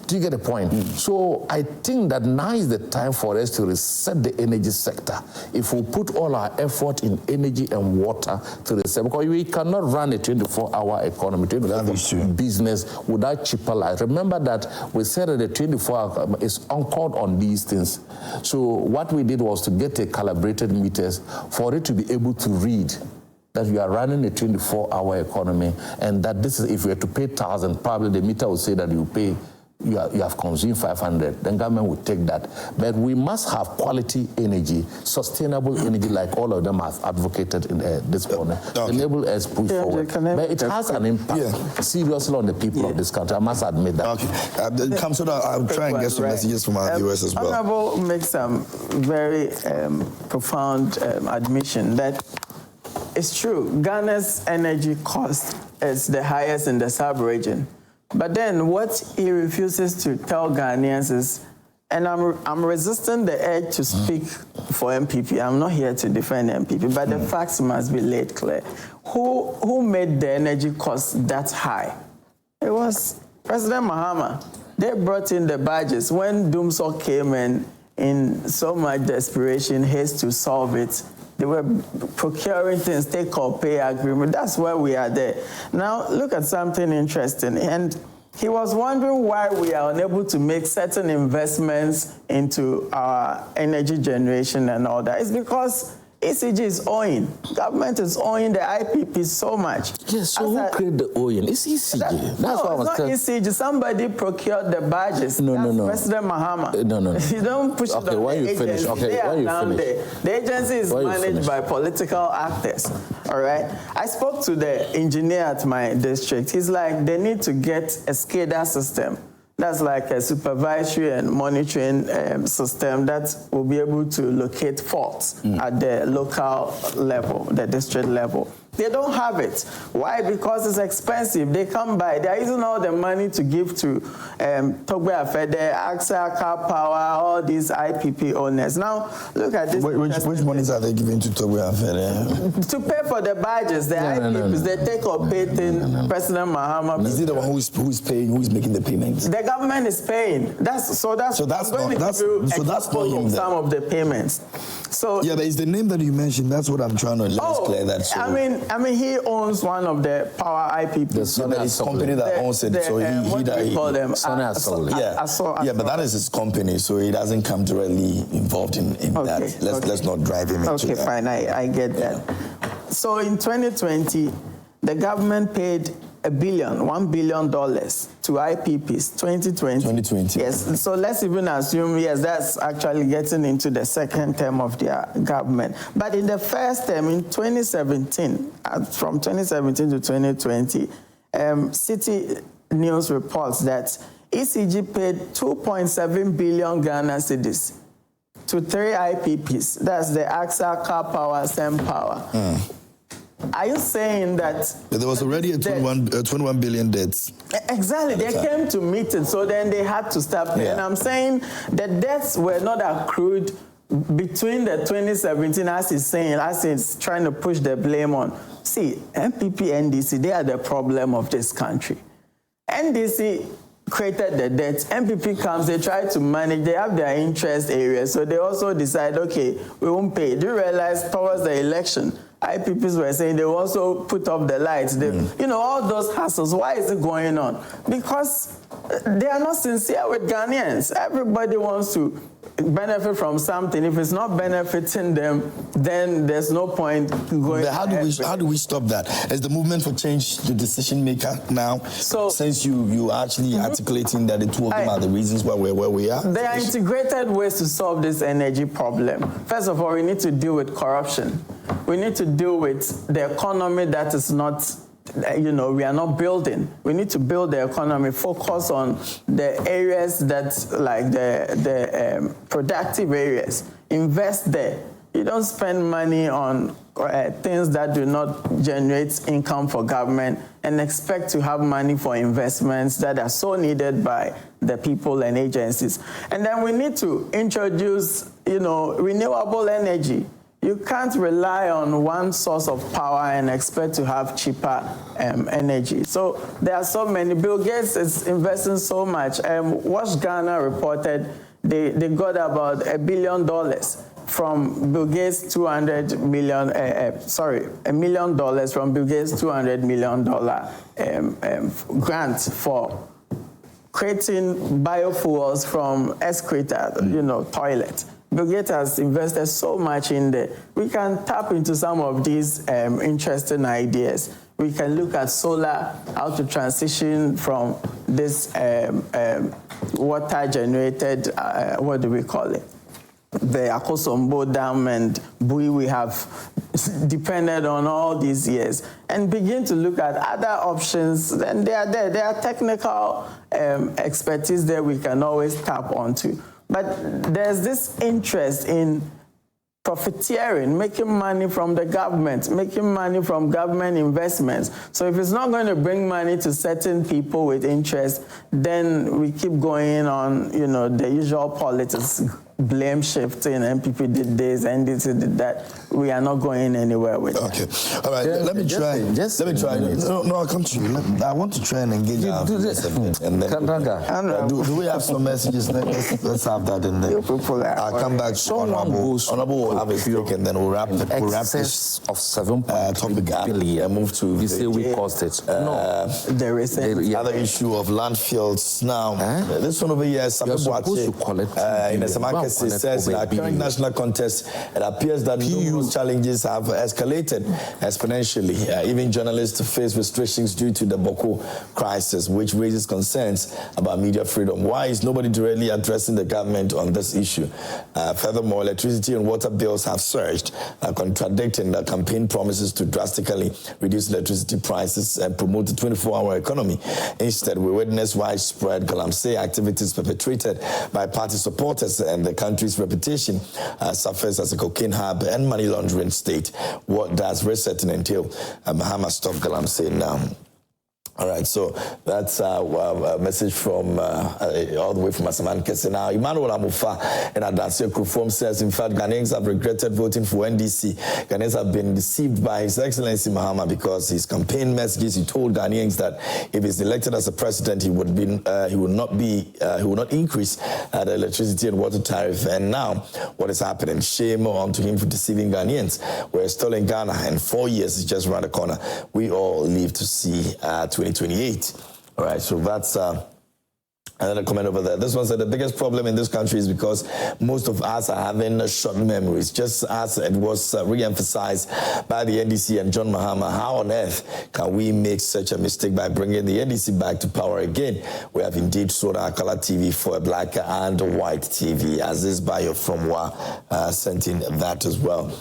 Do you get the point? So I think that now is the time for us to reset the energy sector. If we put all our effort in energy and water to reset, because we cannot run a 24-hour economy, 24-hour business without cheaper light. Remember that we said that the 24-hour is anchored on these things. So what we did was to get a calibrated meters for it to be able to read that you are running a 24-hour economy, and that this is, if you were to pay 1,000, probably the meter will say that you have consumed 500, then government will take that. But we must have quality energy, sustainable energy, like all of them have advocated in this morning. Enable us push forward. But it has an impact seriously on the people of this country. I must admit that. I'll try and get some messages from our viewers as well. Honorable makes some very profound admission that it's true. Ghana's energy cost is the highest in the sub-region. But then what he refuses to tell Ghanaians is and I'm resisting the urge to speak for MPP. I'm not here to defend MPP, but the facts must be laid clear. Who made the energy cost that high? It was President Mahama. They brought in the badges when Dumsor came in so much desperation, haste to solve it. They were procuring things, take or pay agreement. That's why we are there. Now, look at something interesting. And he was wondering why we are unable to make certain investments into our energy generation and all that. It's because ECG is owing. Government is owing the IPP so much. Yes, so who created the owing? It's ECG. That's what I was not ECG. Somebody procured the badges. No. President Mahama. No. You don't push it on the agency. The agency is managed by political actors. All right? I spoke to the engineer at my district. He's like, they need to get a SCADA system. That's like a supervisory and monitoring system that will be able to locate faults at the local level, the district level. They don't have it. Why? Because it's expensive. They come by. They're using all the money to give to Togbe Afede, AXA, Car Power, all these IPP owners. Now, look at this. Which monies are they giving to Togbe Afede? To pay for the badges, the IPPs, they take or pay thing. President Mahama. Is he the one who is paying, who is making the payments? The government is paying. That's not him. Some of the payments. So yeah, but it's the name that you mentioned. That's what I'm trying to clear that. So. I mean, he owns one of the power IPP. The company that owns it. So he call them? Yeah, but that is his company, so he doesn't come directly involved in that. Let's not drive him into that. Okay, fine. I get that. So in 2020, the government paid $1 billion to IPPs, 2020. Yes, so let's even assume, yes, that's actually getting into the second term of their government. But in the first term, in 2017, from 2017 to 2020, City News reports that ECG paid 2.7 billion Ghana cedis to 3 IPPs. That's the AXA, Car Power, Sempower. Are you saying that... There was already a 21 billion debts. Exactly. They came to meet it, so then they had to start paying. And I'm saying the debts were not accrued between the 2017, as he's saying, as he's trying to push the blame on. See, MPP, NDC, they are the problem of this country. NDC created the debts. MPP comes, they try to manage, they have their interest areas, so they also decide, okay, we won't pay. Do you realize towards the election, IPPs were saying they also put up the lights. You know, all those hassles. Why is it going on? Because they are not sincere with Ghanaians. Everybody wants to benefit from something. If it's not benefiting them, then there's no point going. But how do we stop that? Is the movement for change the decision maker now? So since you are actually articulating that the two of them are the reasons why we're where we are? There are integrated ways to solve this energy problem. First of all, we need to deal with corruption. We need to deal with the economy that is not, we are not building. We need to build the economy, focus on the areas that, like the productive areas. Invest there. You don't spend money on things that do not generate income for government and expect to have money for investments that are so needed by the people and agencies. And then we need to introduce, renewable energy. You can't rely on one source of power and expect to have cheaper energy. So there are so many. Bill Gates is investing so much. Watch Ghana reported they got about $1 billion from Bill Gates $1 million from Bill Gates $200 million grant for creating biofuels from excreta, toilet. Bill Gates has invested so much in there. We can tap into some of these interesting ideas. We can look at solar, how to transition from this water-generated, what do we call it? The Akosombo Dam and Bui we have depended on all these years, and begin to look at other options. And they are there. There are technical expertise there we can always tap onto. But there's this interest in profiteering, making money from the government, making money from government investments. So if it's not going to bring money to certain people with interest, then we keep going on, you know, the usual politics, blame shifting, MPP did this, NDC did that. We are not going anywhere with that. Okay. All right, let me try. No, I'll come to you. I want to try and engage our viewers a bit. And then do we have some messages? Let's have that in there. I'll come back to Honorable will have a speak, and then we'll wrap this of 7 topic up and move to you say we caused it. No, there is other issue of landfills. Now, this one over here is supposed to collect in the market. It says in our current national contest, it appears that numerous challenges have escalated exponentially. Even journalists face restrictions due to the Boko crisis, which raises concerns about media freedom. Why is nobody directly addressing the government on this issue? Furthermore, electricity and water bills have surged, contradicting the campaign promises to drastically reduce electricity prices and promote the 24-hour economy. Instead, we witness widespread galamsey activities perpetrated by party supporters, and the country's reputation suffers as a cocaine hub and money laundering state. What does resetting entail? Mahama, stop galamsey now. All right, so that's a message from all the way from Asaman Kese. Now, Emmanuel Amufa and Adansi Krufom says, in fact, Ghanaians have regretted voting for NDC. Ghanaians have been deceived by His Excellency Mahama because his campaign messages, he told Ghanaians that if he's elected as a president, he would not increase the electricity and water tariff. And now, what is happening? Shame onto him for deceiving Ghanaians. We're still in Ghana, and 4 years is just around the corner. We all live to see 2028. All right, so that's another comment over there. This one said the biggest problem in this country is because most of us are having short memories, just as it was re-emphasized by the NDC and John Mahama. How on earth can we make such a mistake by bringing the NDC back to power again? We have indeed sold our color TV for a black and white TV. As this bio from Wa sent in that as well.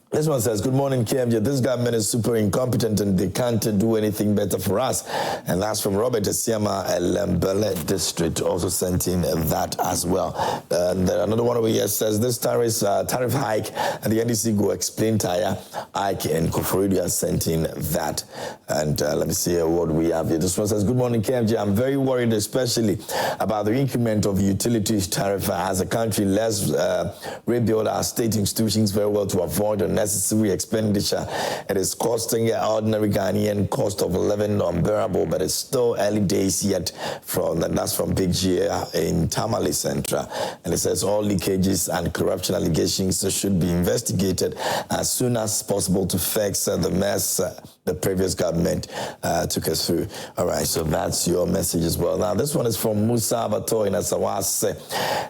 This one says, good morning, KMJ. This government is super incompetent and they can't do anything better for us. And that's from Robert Esiama, Lembele District, also sent in that as well. And another one over here says, this tariff hike and the NDC go explain tire hike, and Koforidia sent in that. And let me see what we have here. This one says, good morning, KMJ. I'm very worried, especially about the increment of utilities tariff. As a country, let's rebuild our state institutions very well to avoid unnecessary expenditure. It is costing ordinary Ghanaian cost of living unbearable, but it's still early days yet. That's from Big G in Tamale Central. And it says all leakages and corruption allegations should be investigated as soon as possible to fix the mess the previous government took us through. All right, so that's your message as well. Now, this one is from Musa Abato in Asawase,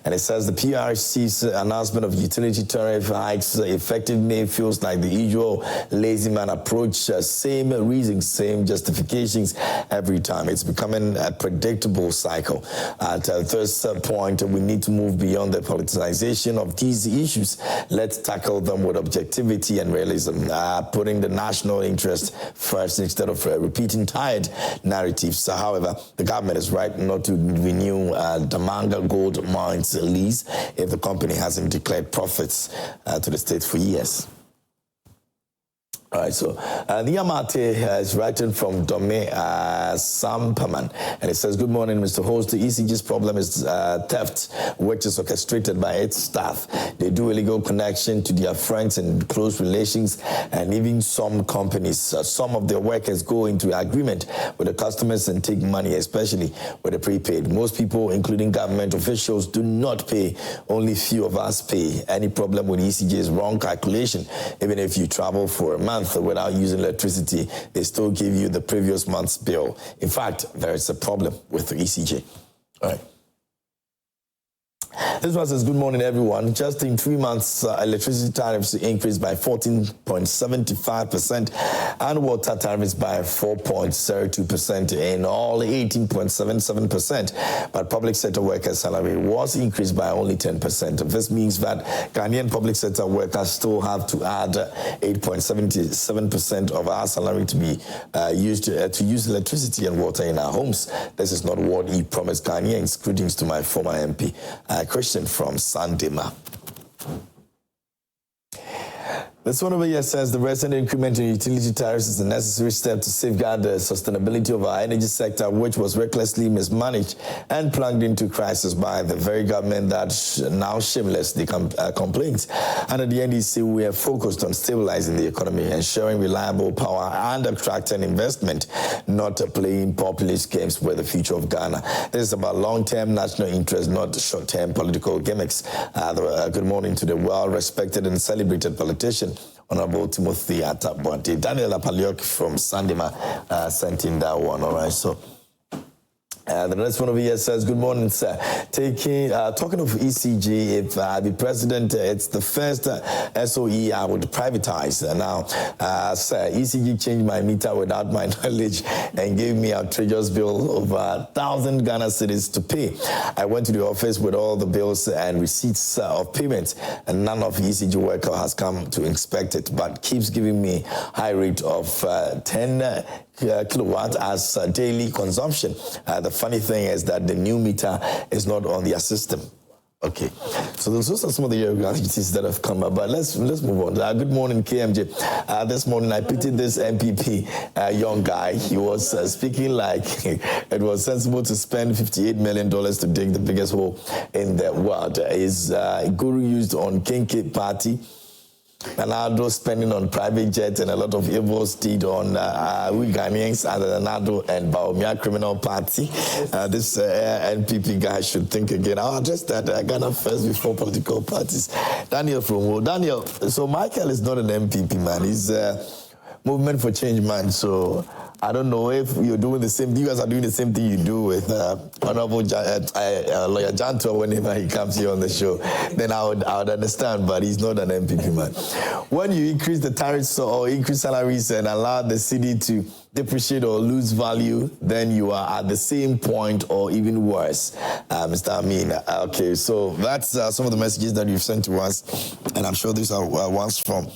and it says the PRC's announcement of utility tariff hikes effective May feels like the usual lazy man approach, same reasons, same justifications every time. It's becoming a predictable cycle. At this point, we need to move beyond the politicization of these issues. Let's tackle them with objectivity and realism, putting the national interest first instead of repeating tired narratives. However, the government is right not to renew Damanga Gold Mines lease if the company hasn't declared profits to the state for years. All right, so Niamate is writing from Dome Sampaman, and it says, good morning, Mr. Host. The ECG's problem is theft, which is orchestrated by its staff. They do illegal connection to their friends and close relations, and even some companies. Some of their workers go into agreement with the customers and take money, especially with the prepaid. Most people, including government officials, do not pay. Only few of us pay. Any problem with ECG is wrong calculation. Even if you travel for a month without using electricity, they still give you the previous month's bill. In fact, there is a problem with the ECG. All right. This one says, good morning, everyone. Just in 3 months, electricity tariffs increased by 14.75% and water tariffs by 4.02% in all 18.77%. But public sector workers' salary was increased by only 10%. This means that Ghanaian public sector workers still have to add 8.77% of our salary to be used to use electricity and water in our homes. This is not what he promised Ghanaians. Greetings to my former MP. Christian from Sandema. This one over here says the recent increment in utility tariffs is a necessary step to safeguard the sustainability of our energy sector, which was recklessly mismanaged and plunged into crisis by the very government that now shamelessly complains. Under the NDC, we are focused on stabilizing the economy, ensuring reliable power and attracting investment, not playing populist games with the future of Ghana. This is about long-term national interest, not short-term political gimmicks. Good morning to the well-respected and celebrated politician, Honorable Timothy Atabwante. Daniel Apaliok from Sandema sent in that one. All right, so the next one over here says, good morning, sir. Talking of ECG, if the president, it's the first SOE I would privatize. Now, sir, ECG changed my meter without my knowledge and gave me a outrageous bill of 1,000 Ghana cedis to pay. I went to the office with all the bills and receipts of payments, and none of ECG worker has come to inspect it, but keeps giving me high rate of 10 kilowatt as daily consumption. The funny thing is that the new meter is not on their system. Okay, so those are some of the irregularities that have come up, but let's move on. Good morning, KMJ. This morning I pitied this MPP young guy. He was speaking like it was sensible to spend $58 million to dig the biggest hole in the world. His guru used on Kinky Party, Nado spending on private jets, and a lot of evils did on we Ghanaians and the Nado and Baumia Criminal Party. This NPP guy should think again. I'll address that Ghana first before political parties. Daniel from Daniel, so Michael is not an MPP man. He's Movement for Change man. So I don't know if you're doing the same. You guys are doing the same thing you do with Honorable Lawyer Janto whenever he comes here on the show. Then I would understand, but he's not an MPP man. When you increase the tariffs or increase salaries and allow the city to depreciate or lose value, then you are at the same point or even worse, Mr. Amin. Okay, so that's some of the messages that you've sent to us, and I'm sure these are ones from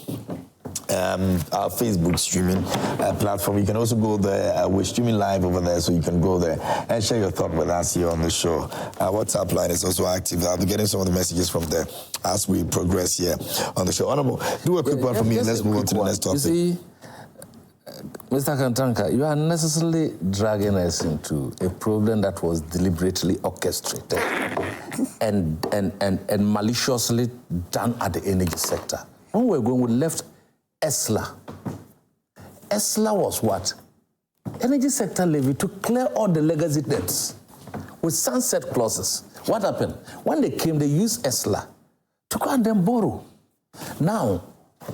our Facebook streaming platform. You can also go there. We're streaming live over there, so you can go there and share your thought with us here on the show. WhatsApp line is also active. I'll be getting some of the messages from there as we progress here on the show. Honorable, do a quick one for me, and let's move on to the next topic. You see, Mr. Kantanka, you are necessarily dragging us into a problem that was deliberately orchestrated and maliciously done at the energy sector. When we were going, we left ESLA. ESLA was what? Energy sector levy to clear all the legacy debts with sunset clauses. What happened? When they came, they used ESLA to go and then borrow. Now,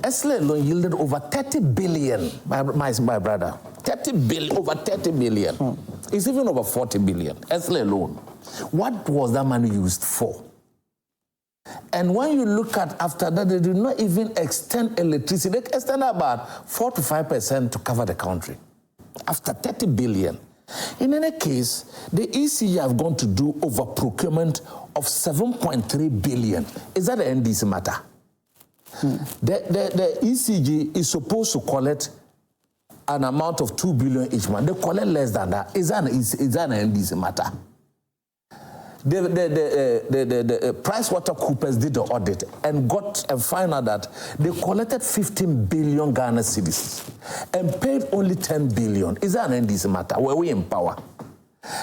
ESLA alone yielded over 30 billion, my brother. 30 billion, over 30 billion. It's even over 40 billion, ESLA alone. What was that money used for? And when you look at after that, they did not even extend electricity. They extended about 4 to 5% to cover the country. After 30 billion. In any case, the ECG have gone to do over procurement of 7.3 billion. Is that the NDC matter? The ECG is supposed to collect an amount of 2 billion each month. They collect less than that. Is that an NDC matter? The PricewaterhouseCoopers did the audit and found out that they collected 15 billion Ghana cedis and paid only 10 billion. Is that an NDC matter? Were we in power?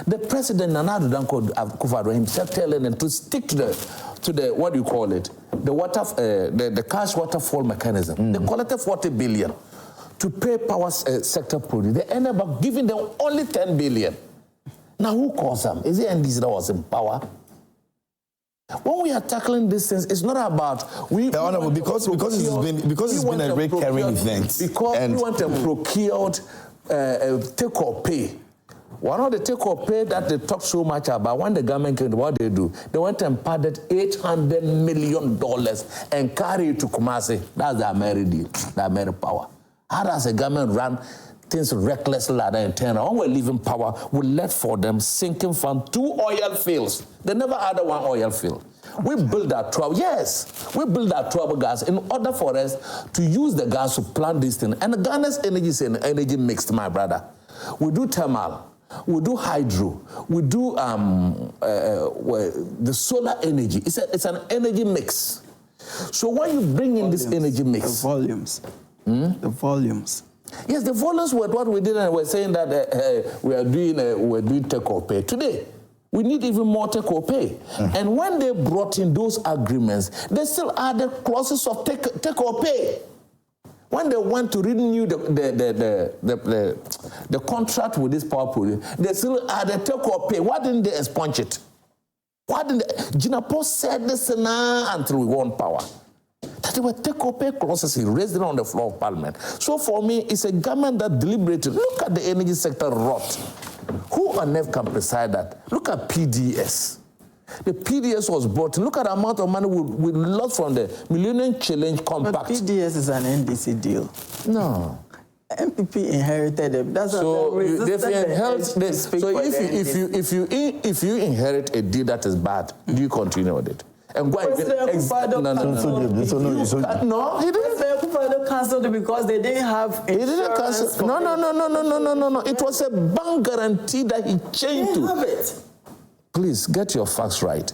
The president, Nana Addo Dankwa Akufo-Addo himself, telling them to stick to the what do you call it? The cash waterfall mechanism. They collected 40 billion to pay power sector produce. They ended up giving them only 10 billion. Now, who calls them? Is it NDC that was in power? When we are tackling these things, it's not about because it's been a recurring event. Because we want to procure take or pay. One of the take or pay that they talk so much about, when the government came, what they do? They went and padded $800 million and carry it to Kumasi. That's the Ameri deal, the Ameri power. How does the government run things recklessly like that in turn? When we're leaving power, we left for them sinking fund 2 oil fields. They never had one oil field. We built that trouble. Yes, we built that trouble gas in order for us to use the gas to plant this thing. And Ghana's energy is an energy mixed, my brother. We do thermal, we do hydro, we do the solar energy. It's an energy mix. So when you bring in this energy mix... The volumes. The volumes. Yes, the volumes were what we did, and we're saying that we're doing take or pay. Today, we need even more take or pay. And when they brought in those agreements, they still added clauses of take or pay. When they went to renew the contract with this power pool, they still added take or pay. Why didn't they expunge it? Why didn't they? Jinapor said this now until we won power. That they were take or pay clauses. He raised it on the floor of Parliament. So for me, it's a government that deliberated. Look at the energy sector rot. Who on earth can preside that? Look at PDS. The PDS was brought in. Look at the amount of money we lost from the Millennium Challenge Compact. But PDS is an NDC deal. No. MPP inherited it. That's so if you inherit a deal that is bad, do you continue with it? And go and No, he didn't. They cancelled it because they didn't have. He didn't cancel. No. It was a bank guarantee that he changed to. Have it. Please get your facts right.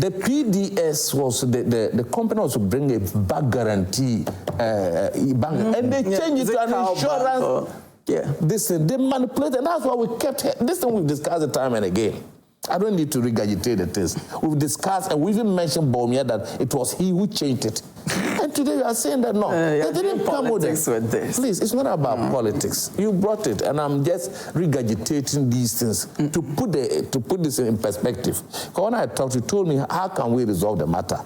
The PDS was the company was to bring a bank guarantee bank, and they changed it to an insurance. This thing, they manipulated, and that's why we kept this thing. We've discussed it time and again. I don't need to regurgitate the things. We've discussed, and we even mentioned Bawumia that it was he who changed it. And today you are saying that no, they didn't come with it. Please, it's not about politics. You brought it, and I'm just regurgitating these things to put this in perspective. Because when I talked, you told me, how can we resolve the matter?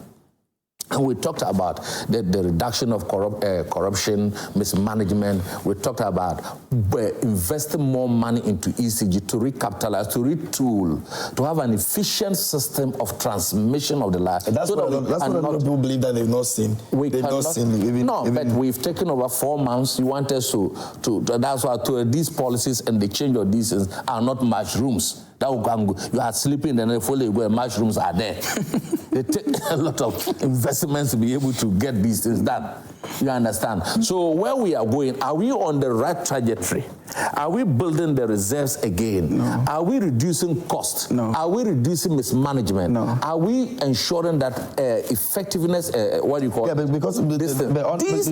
And we talked about the reduction of corruption, mismanagement. We talked about investing more money into ECG to recapitalize, to retool, to have an efficient system of transmission of the life. That's what people believe that they've not seen. But we've taken over 4 months. You want us to that's why these policies and the change of these things are not mushrooms. You are sleeping, and then fully where mushrooms are there. They take a lot of investments to be able to get these things done. You understand? So where we are going, are we on the right trajectory? Are we building the reserves again? No. Are we reducing costs? No. Are we reducing mismanagement? No. Are we ensuring that effectiveness, what do you call it? Because these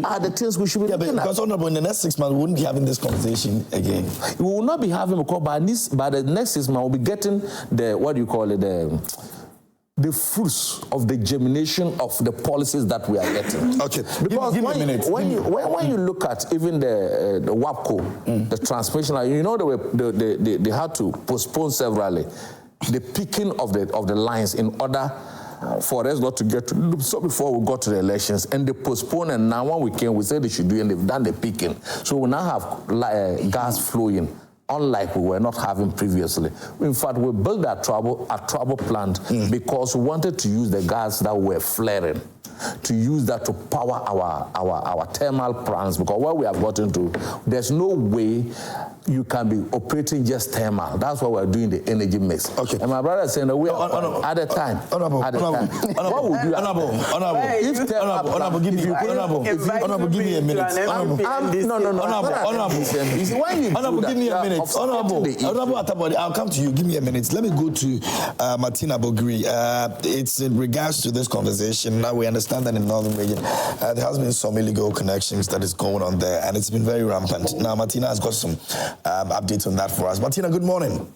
are the things we should be looking at. Because, Honorable, in the next 6 months, we wouldn't be having this conversation again. We will not be having, because by the next 6 months, we'll be getting the fruits of the germination of the policies that we are getting. Okay, because give me a minute. When you look at even the WAPCO, the transmission, you know they had to postpone severally the picking of the lines in order for us not to get to so before we got to the elections, and they postponed, and now when we came, we said they should do it, and they've done the picking. So we now have gas flowing, unlike we were not having previously. In fact, we built a trouble plant because we wanted to use the gas that were flaring, to use that to power our thermal plants, because what we have gotten to, there's no way you can be operating just thermal. That's why we're doing the energy mix. Okay. And my brother is saying that we are at the time. Honorable, give me a minute. Honorable, I'll come to you. Give me a minute. Let me go to Martina Bogri. It's in regards to this conversation. Now we understand that in the Northern region, there has been some illegal connections that is going on there, and it's been very rampant. Now, Martina has got some updates on that for us. Martina, good morning.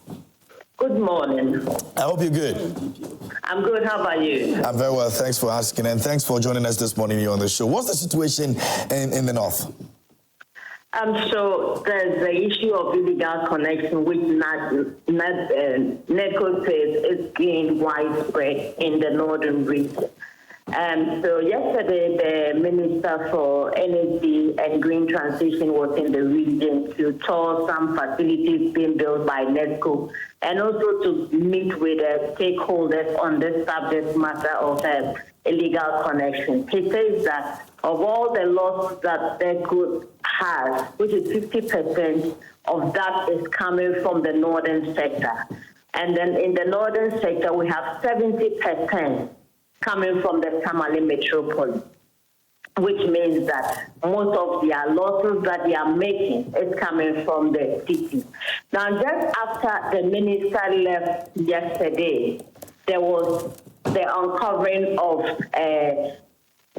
Good morning. I hope you're good. I'm good. How about you? I'm very well. Thanks for asking, and thanks for joining us this morning here on the show. What's the situation in the north? So there's the issue of illegal connection, which NEDCO says is being widespread in the northern region. So yesterday, the Minister for Energy and Green Transition was in the region to tour some facilities being built by NEDCO, and also to meet with stakeholders on this subject matter of illegal connection. He says that of all the losses that NEDCO has, which is 50% of that is coming from the northern sector. And then in the northern sector, we have 70% coming from the Tamale metropolis, which means that most of their losses that they are making is coming from the city. Now, just after the minister left yesterday, there was the uncovering of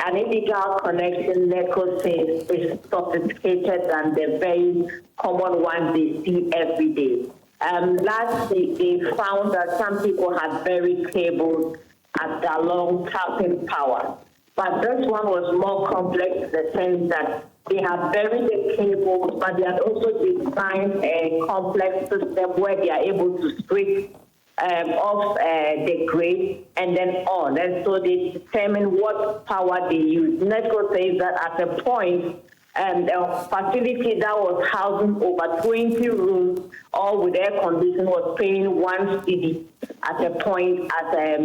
an illegal connection, NEDCO says, is sophisticated than the very common ones they see every day. Last week, they found that some people had buried cables at the long tapping power. But this one was more complex in the sense that they had buried the cables, but they had also designed a complex system where they are able to strip off the grid and then on. And so they determine what power they use. NEDCO says that at a point, a facility that was housing over 20 rooms, all with air conditioning, was paying 1 cedi at a point at their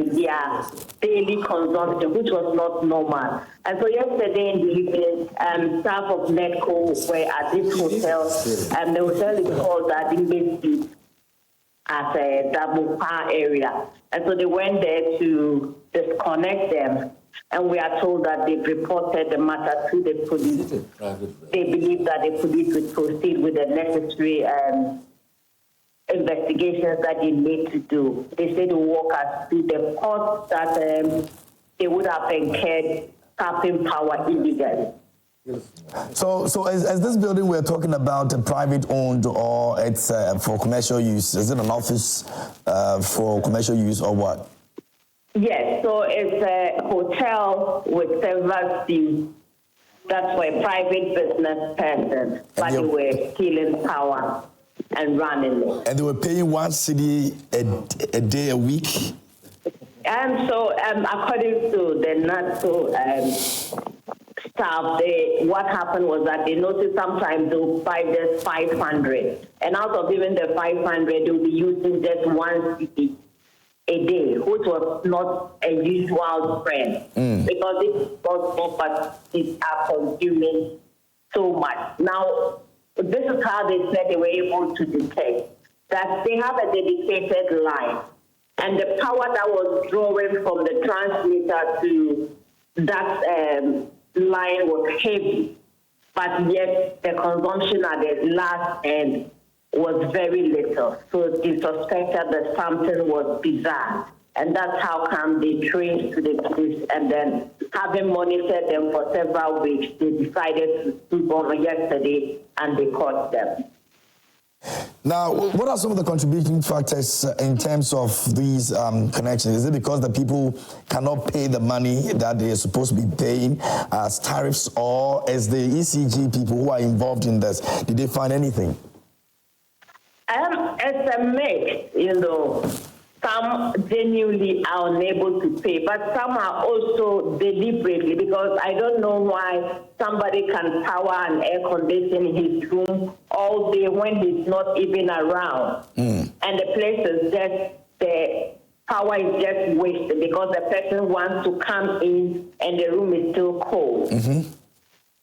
daily consumption, which was not normal. And so yesterday in the evening, staff of NEDCO were at this hotel, and the hotel is called Adimbe at a Dabupa area. And so they went there to disconnect them. And we are told that they've reported the matter to the police. They believe that the police will proceed with the necessary investigations that they need to do. They say to walk us through the costs that they would have incurred tapping power illegally. So is this building we're talking about a private owned or it's for commercial use? Is it an office for commercial use or what? Yes, so it's a hotel with several suites. That's for a private business person, but they were stealing power and running it. And they were paying 1 cedi a day, a week? So according to the NATO staff, what happened was that they noticed sometimes they'll buy just 500. And out of even the 500, they'll be using just 1 cedi a day, which was not a usual trend because these properties are consuming so much. Now, this is how they said they were able to detect that they have a dedicated line, and the power that was drawing from the transmitter to that line was heavy, but yet the consumption at the last end was very little. So they suspected that something was bizarre. And that's how come they traced to the police, and then having monitored them for several weeks, they decided to sue on yesterday and they caught them. Now, what are some of the contributing factors in terms of these connections? Is it because the people cannot pay the money that they are supposed to be paying as tariffs, or is the ECG people who are involved in this, did they find anything? It's a mix, Some genuinely are unable to pay, but some are also deliberately, because I don't know why somebody can power and air condition his room all day when he's not even around. And the place is just, the power is just wasted because the person wants to come in and the room is still cold.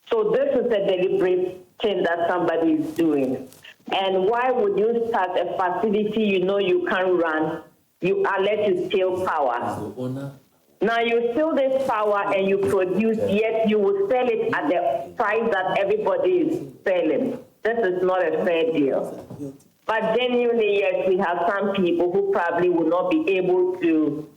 So this is a deliberate thing that somebody is doing. And why would you start a facility you can't run? You are let to steal power. Now you steal this power and you produce, yet you will sell it at the price that everybody is selling. This is not a fair deal. But genuinely, yes, we have some people who probably will not be able to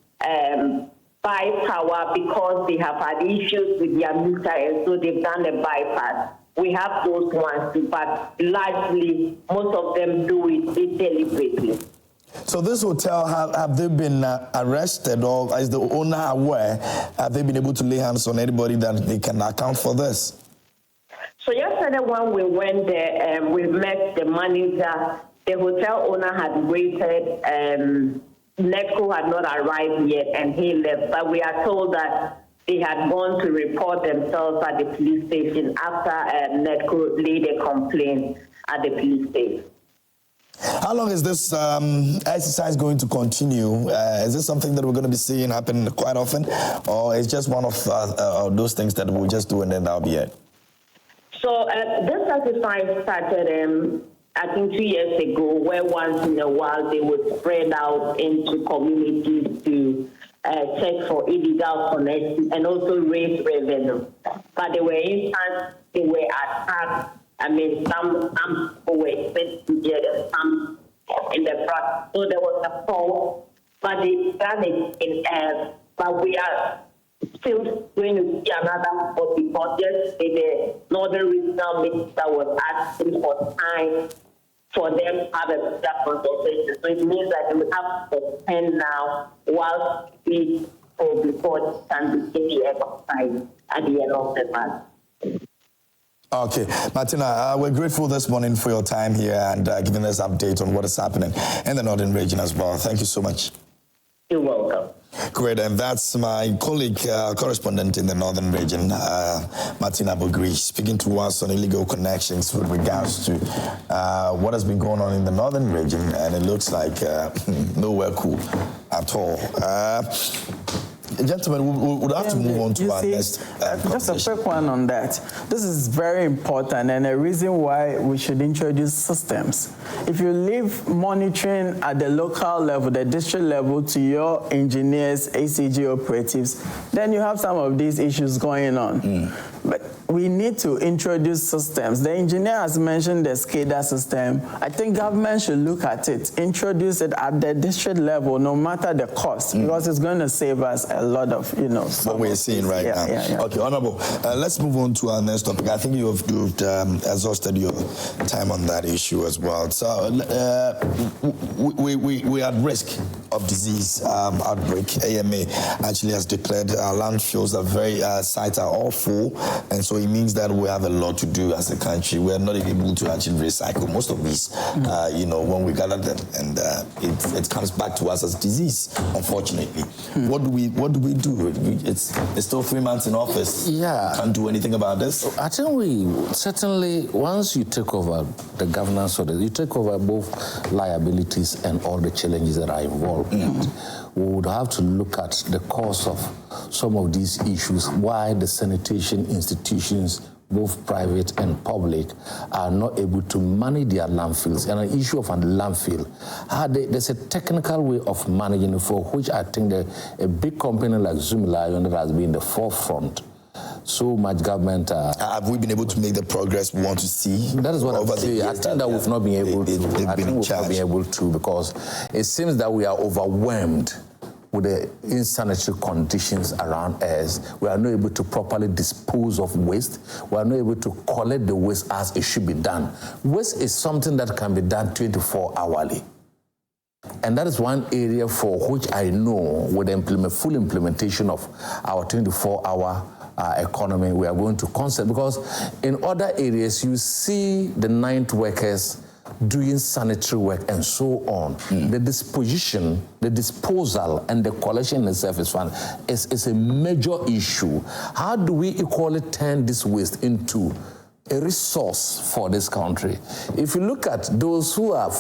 buy power because they have had issues with their meter, and so they've done a bypass. We have those ones too, but largely, most of them do it deliberately. So this hotel, have they been arrested, or is the owner aware? Have they been able to lay hands on anybody that they can account for this? So yesterday when we went there, we met the manager. The hotel owner had waited. NEDCO had not arrived yet, and he left. But we are told that they had gone to report themselves at the police station after NEDCO laid a complaint at the police station. How long is this exercise going to continue? Is this something that we're going to be seeing happen quite often, or is just one of those things that we'll just do and then that'll be it? So this exercise started, I think 2 years ago, where once in a while they would spread out into communities to check for illegal connections and also raise revenue. But there were instances they were attacked. I mean, some people were sent together, some in the front. So there was a fall, but they done it in but we are still going to be another spot because yesterday the Northern Regional Minister was asking for time for them to have a better consultation. So it means that they will have to suspend now while we go before it can begin the exercise at the end of the month. Okay, Martina, we're grateful this morning for your time here and giving us update on what is happening in the Northern Region as well. Thank you so much. You're welcome. Great, and that's my colleague, correspondent in the Northern Region, Martina Bugri, speaking to us on illegal connections with regards to what has been going on in the Northern Region, and it looks like nowhere cool at all. Gentlemen, we'll have to move on to our next just a quick one on that. This is very important and a reason why we should introduce systems. If you leave monitoring at the local level, the district level, to your engineers, ACG operatives, then you have some of these issues going on. But we need to introduce systems. The engineer has mentioned the SCADA system. I think government should look at it, introduce it at the district level, no matter the cost, because it's going to save us a lot of, what we're seeing right now. Okay, Honorable, let's move on to our next topic. I think you've exhausted your time on that issue as well. So we are at risk of disease outbreak. AMA actually has declared landfills are very sites are all full, and so it means that we have a lot to do as a country. We are not able to actually recycle most of these, when we gather them, and it comes back to us as disease, unfortunately. What do we do? It's still 3 months in office. Yeah. Can't do anything about this? I think certainly, once you take over the governance of you take over both liabilities and all the challenges that are involved in it, we would have to look at the cause of some of these issues, why the sanitation institutions, both private and public, are not able to manage their landfills. And an issue of a landfill, there's a technical way of managing it, for which I think a big company like Zoom Lion that has been in the forefront. So much government. Have we been able to make the progress we want to see? That is what I'm saying. I think that we've not been able to. I think we've not been able to, because it seems that we are overwhelmed with the insanitary conditions around us. We are not able to properly dispose of waste. We are not able to collect the waste as it should be done. Waste is something that can be done 24 hourly. And that is one area for which I know with the full implementation of our 24-hour economy, we are going to concept, because in other areas you see the night workers doing sanitary work and so on. The disposition, the disposal, and the collection itself is a major issue. How do we equally turn this waste into a resource for this country? If you look at those who have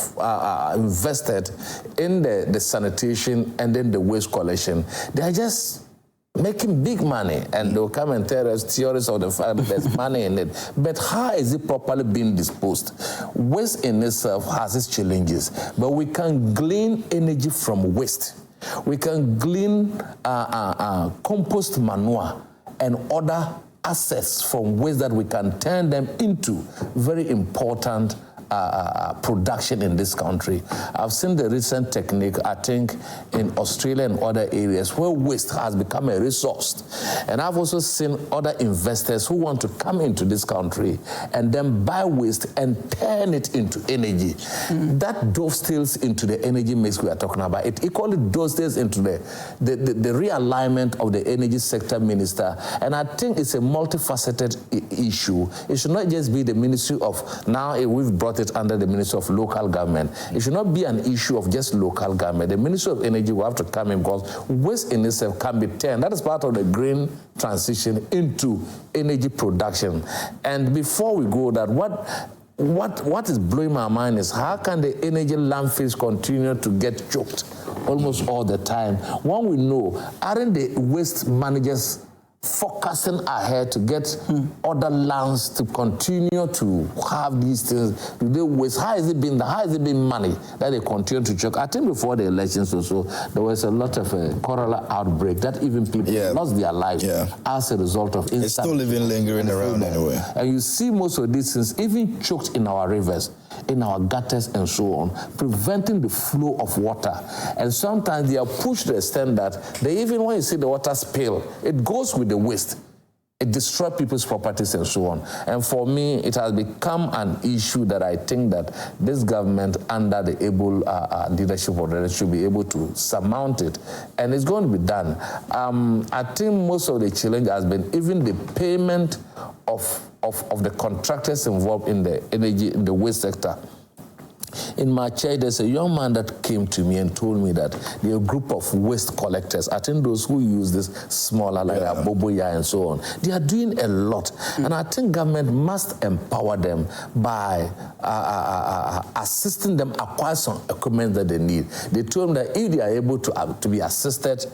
invested in the sanitation and then the waste collection, they are just making big money, and they'll come and tell us theories of the fact that there's money in it. But how is it properly being disposed? Waste in itself has its challenges, but we can glean energy from waste. We can glean compost manure and other assets from waste that we can turn them into very important production in this country. I've seen the recent technique, I think, in Australia and other areas where waste has become a resource. And I've also seen other investors who want to come into this country and then buy waste and turn it into energy. That dovetails into the energy mix we are talking about. It equally dovetails into the realignment of the energy sector minister. And I think it's a multifaceted issue. It should not just be the Ministry of, now we've brought it under the Ministry of Local Government. It should not be an issue of just local government. The Ministry of Energy will have to come in, because waste in itself can be turned. That is part of the green transition into energy production. And before we go that, what is blowing my mind is how can the energy landfills continue to get choked almost all the time? One we know, aren't the waste managers focusing ahead to get other lands to continue to have these things? Do they waste? How has it been money that they continue to choke? I think before the elections also, there was a lot of cholera outbreak that even people lost their lives as a result of it's still lingering around anyway. And you see most of these things even choked in our rivers. in our gutters and so on, preventing the flow of water. And sometimes they are pushed to the extent that they even, when you see the water spill, it goes with the waste. It destroys people's properties and so on. And for me, it has become an issue that I think that this government, under the able leadership of the should be able to surmount it. And it's going to be done. I think most of the challenge has been even the payment of the contractors involved in the energy, in the waste sector. In my church, there's a young man that came to me and told me that there are a group of waste collectors. I think those who use this smaller, like Boboya and so on, they are doing a lot. And I think government must empower them by assisting them acquire some equipment that they need. They told them that if they are able to be assisted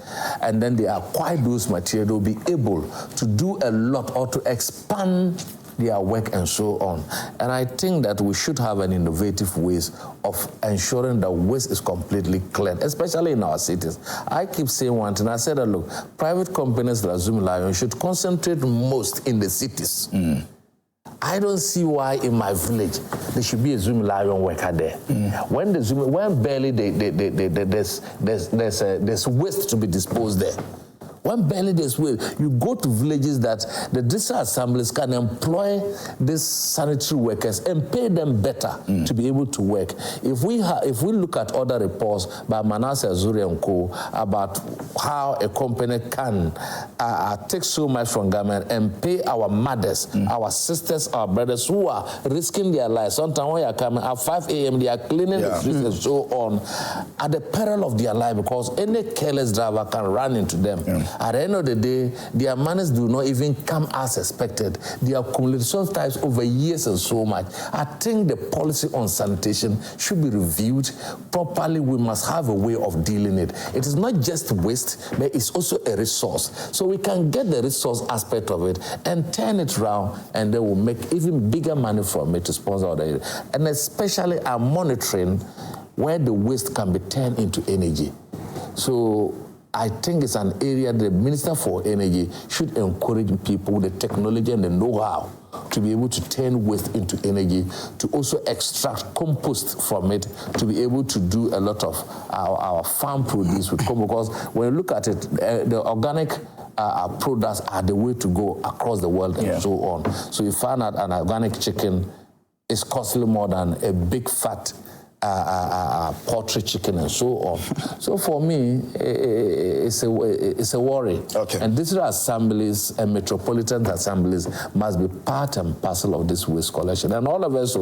and then they acquire those materials, they'll be able to do a lot or to expand their work and so on. And I think that we should have an innovative ways of ensuring that waste is completely cleared, especially in our cities. I keep saying one thing. I said that, look, private companies like Zoom Lion should concentrate most in the cities. I don't see why in my village there should be a Zoom Lion worker there. When barely there's waste to be disposed there. When barely there's waste, you go to villages that the district assemblies can employ these sanitary workers and pay them better to be able to work. If we look at other reports by Manasseh Azuri and Co. about how a company can take so much from government and pay our mothers, our sisters, our brothers who are risking their lives. Sometimes when you are coming at 5 a.m., they are cleaning the streets and so on at the peril of their life because any careless driver can run into them. At the end of the day, their monies do not even come as expected. They accumulate sometimes over years and so much. I think the policy on sanitation should be reviewed properly. We must have a way of dealing it. It is not just waste, but it's also a resource. So we can get the resource aspect of it and turn it around, and then we'll make even bigger money from it to sponsor it. And especially our monitoring where the waste can be turned into energy. So I think it's an area the Minister for Energy should encourage people with the technology and the know-how to be able to turn waste into energy, to also extract compost from it, to be able to do a lot of our farm produce with compost. Because when you look at it, the organic products are the way to go across the world and so on. So you find out an organic chicken is costly more than a big fat poultry chicken and so on. So for me, it's a worry. Okay. And district assemblies and metropolitan assemblies must be part and parcel of this waste collection. And all of us,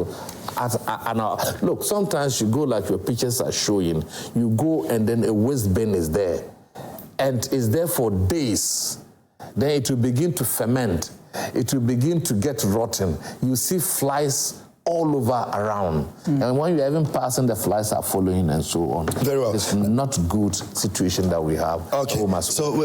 look, sometimes you go like your pictures are showing, you go and then a waste bin is there. And it's there for days. Then it will begin to ferment. It will begin to get rotten. You see flies all over around. And when you're even passing, the flies are following and so on. Very well. It's not good situation that we have. Okay. So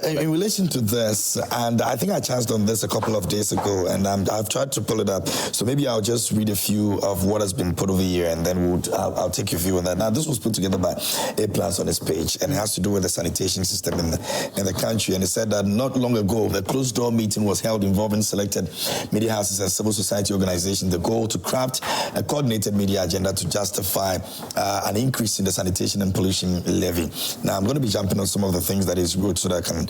in relation to this, and I think I chanced on this a couple of days ago, and I've tried to pull it up. So maybe I'll just read a few of what has been put over here, and then I'll take your view on that. Now, this was put together by A-Plans on his page, and it has to do with the sanitation system in the country. And it said that not long ago, a closed-door meeting was held involving selected media houses and civil society organizations. The goal to craft a coordinated media agenda to justify an increase in the sanitation and pollution levy. Now, I'm going to be jumping on some of the things that is wrote so that I can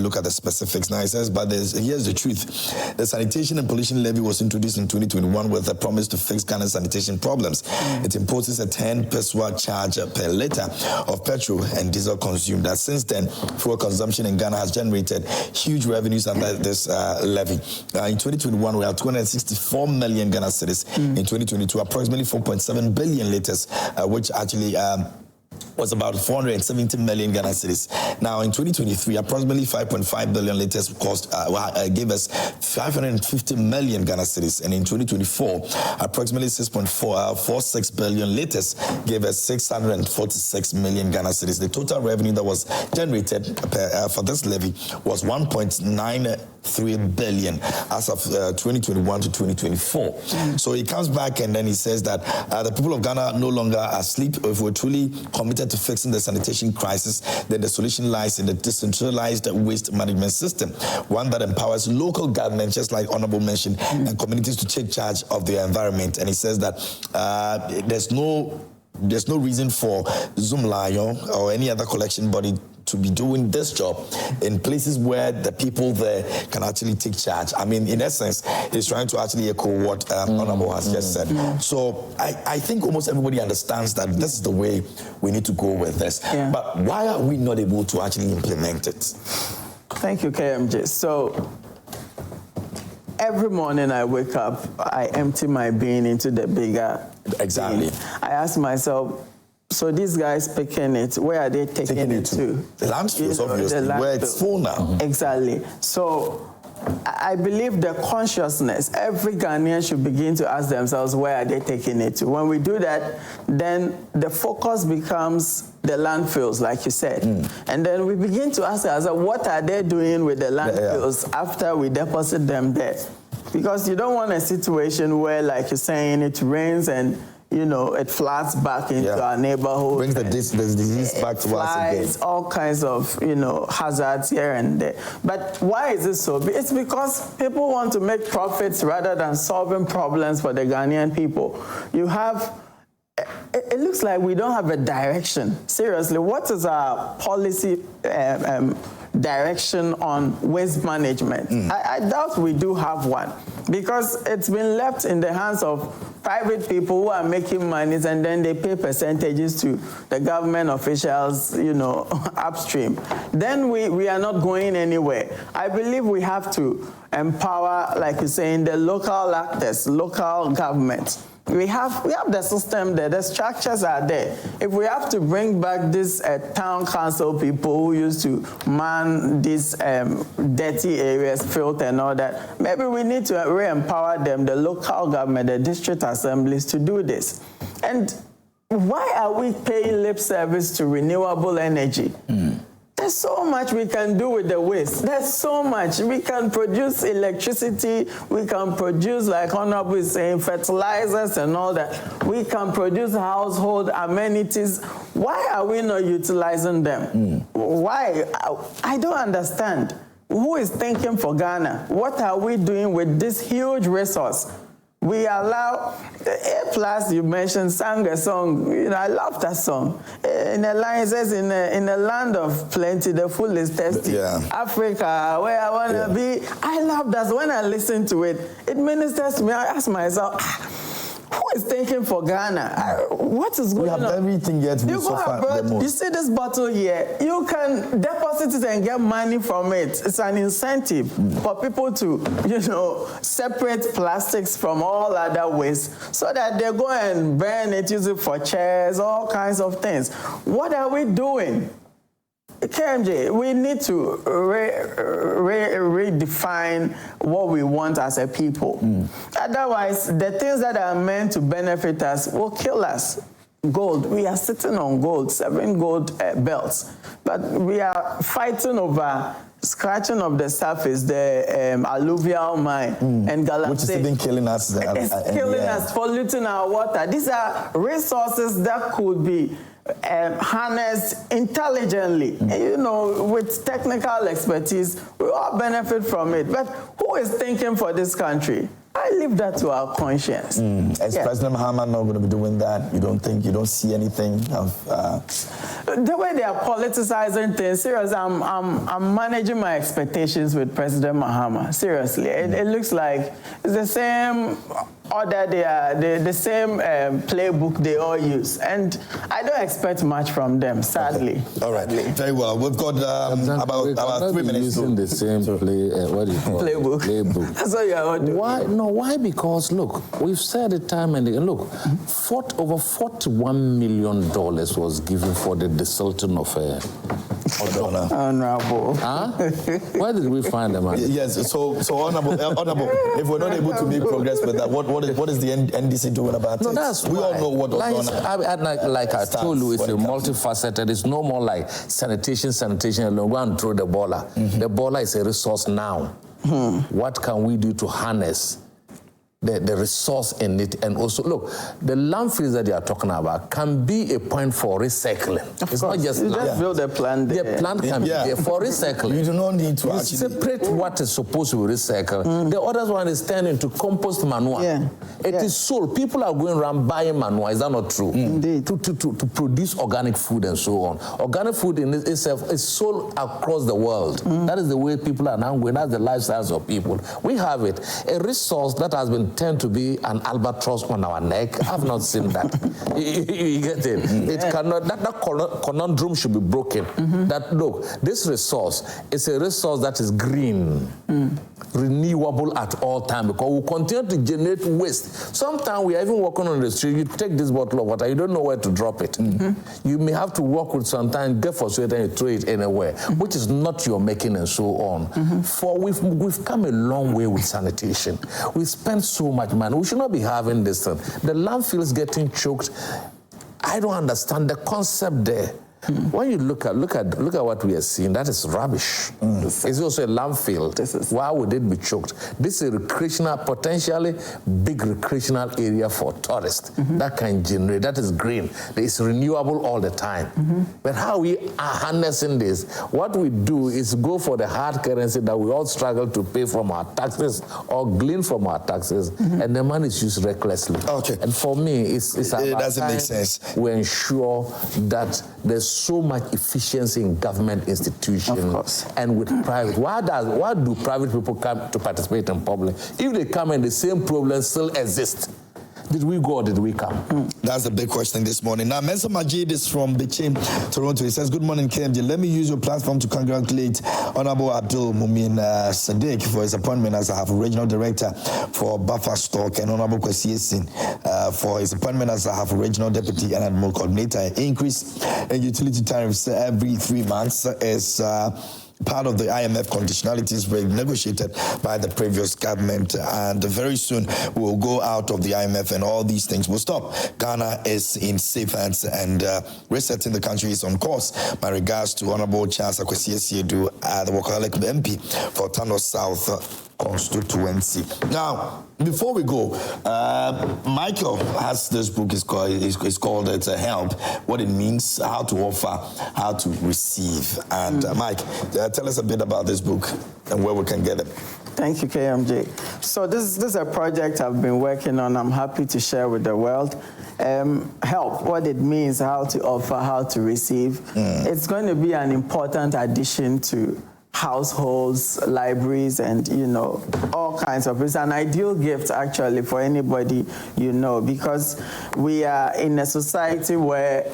look at the specifics. Now, it says, but here's the truth. The sanitation and pollution levy was introduced in 2021 with a promise to fix Ghana's sanitation problems. It imposes a 10 pesewa charge per litre of petrol and diesel consumed. That since then, fuel consumption in Ghana has generated huge revenues under this levy. In 2021, we have 264 million Ghana cedis. In 2022, approximately 4.7 billion litres, which actually was about 470 million Ghana cedis. Now, in 2023, approximately 5.5 billion litres gave us 550 million Ghana cedis. And in 2024, approximately 6.46 billion litres gave us 646 million Ghana cedis. The total revenue that was generated for this levy was 1.9 1.3 billion as of 2021 to 2024. So he comes back and then he says that the people of Ghana no longer are asleep. If we're truly committed to fixing the sanitation crisis, then the solution lies in the decentralized waste management system, one that empowers local governments, just like Honorable mentioned, and communities to take charge of their environment. And he says that there's no reason for Zoom Lion or any other collection body to be doing this job in places where the people there can actually take charge. I mean, in essence, he's trying to actually echo what Honorable has just said. So I think almost everybody understands that this is the way we need to go with this. But why are we not able to actually implement it? Thank you, KMJ. So every morning I wake up, I empty my bin into the bigger bin. I ask myself, so these guys picking it, where are they taking it to? The landfills, obviously, where it's full now. Exactly. So I believe the consciousness, every Ghanaian should begin to ask themselves, where are they taking it to? When we do that, then the focus becomes the landfills, like you said. And then we begin to ask ourselves, what are they doing with the landfills after we deposit them there? Because you don't want a situation where, like you're saying, it rains and it floods back into our neighborhood. Brings the disease back to us again. All kinds of, hazards here and there. But why is it so? It's because people want to make profits rather than solving problems for the Ghanaian people. You have, it looks like we don't have a direction. Seriously, what is our policy direction on waste management? I doubt we do have one, because it's been left in the hands of private people who are making monies, and then they pay percentages to the government officials, upstream. Then we are not going anywhere. I believe we have to empower, like you're saying, the local actors, local governments. We have the system there, the structures are there. If we have to bring back these town council people who used to man these dirty areas, filth and all that, maybe we need to re-empower them, the local government, the district assemblies, to do this. And why are we paying lip service to renewable energy? There's so much we can do with the waste. There's so much. We can produce electricity. We can produce, like Honorable is saying, fertilizers and all that. We can produce household amenities. Why are we not utilizing them? Why? I don't understand. Who is thinking for Ghana? What are we doing with this huge resource? We allow A+, you mentioned, sang a song. I love that song. In the line it says, in a land of plenty, the food is tasty. Africa, where I want to be. I love that. So when I listen to it, it ministers to me. I ask myself, who is thinking for Ghana? What is going on? We have everything yet. You go abroad, you see this bottle here, you can deposit it and get money from it. It's an incentive for people to, separate plastics from all other waste so that they go and burn it, use it for chairs, all kinds of things. What are we doing? KMJ, we need to redefine what we want as a people. Otherwise, the things that are meant to benefit us will kill us. Gold, we are sitting on gold, 7 gold belts, but we are fighting over scratching of the surface, the alluvial mine and Galamsey. Which is even killing us. It's killing us, polluting our water. These are resources that could be harnessed intelligently, with technical expertise. We all benefit from it. But who is thinking for this country? I leave that to our conscience. Is President Mahama not going to be doing that? You don't see anything of... The way they are politicizing things, seriously, I'm managing my expectations with President Mahama. Seriously, it looks like it's the same order, the same playbook they all use. And I don't expect much from them, sadly. Okay. All right, very well. We've got about 3 minutes. Using the same what do you call playbook. Playbook. That's what you are doing. Why? No, why? Because, look, we've said it time and again. Look, over $41 million was given for the desilting of Honorable. Huh? Where did we find the money? Yes, so honorable, if we're not able to make progress with that, what is the NDC doing about it? That's we all know what like I told you, it's a multifaceted. It's no more like sanitation alone. Go and throw the baller. The baller is a resource now. What can we do to harness the resource in it? And also, look, the landfills that you are talking about can be a point for recycling. It's not just you just build a plant there. The plant can be there for recycling. You do not need to actually separate what is supposed to be recycled. The other one is turning into compost manure. It is sold. People are going around buying manure. Is that not true? Indeed. To produce organic food and so on. Organic food in itself is sold across the world. That is the way people are now going. That's the lifestyles of people. We have it. A resource that has been tend to be an albatross on our neck. I've not seen that. You get it? It cannot. That conundrum should be broken. That look, this resource is a resource that is green, renewable at all time, because we continue to generate waste. Sometimes we are even walking on the street. You take this bottle of water, you don't know where to drop it. You may have to walk with sometimes get frustrated and you throw it anywhere, which is not your making and so on. For we've come a long way with sanitation. We spend so much money. We should not be having this thing. The landfills getting choked. I don't understand the concept there. When you look at what we are seeing, that is rubbish. It's also a landfill. Why would it be choked? This is a recreational, potentially big recreational area for tourists that can generate. That is green. It's renewable all the time. But how we are harnessing this? What we do is go for the hard currency that we all struggle to pay from our taxes or glean from our taxes, and the money is used recklessly. Okay. And for me, it doesn't make sense. We ensure that there's so much efficiency in government institutions and with private. Why do private people come to participate in public? If they come and the same problems still exist, did we go or did we come? That's the big question this morning. Now, Mensa Majid is from Bichim, Toronto. He says, good morning, KMJ. Let me use your platform to congratulate Honorable Abdul Mumin Sadiq for his appointment as a regional director for Buffer Stock, and Honorable Kwesi Essien for his appointment as a regional deputy and admiral coordinator. Increase in utility tariffs every 3 months is part of the IMF conditionalities were negotiated by the previous government, and very soon we will go out of the IMF and all these things will stop. Ghana is in safe hands, and resetting the country is on course. My regards to Honorable Charles Akwesi Essiedu, the Workaholic MP for Tano South constituency. Now, before we go, Michael has this book. It's called It's a Help, what it means, how to offer, how to receive. And Mike, tell us a bit about this book and where we can get it. Thank you, KMJ. So this is a project I've been working on. I'm happy to share with the world. Help, what it means, how to offer, how to receive. It's going to be an important addition to households, libraries, and, all kinds of. It's an ideal gift, actually, for anybody, because we are in a society where,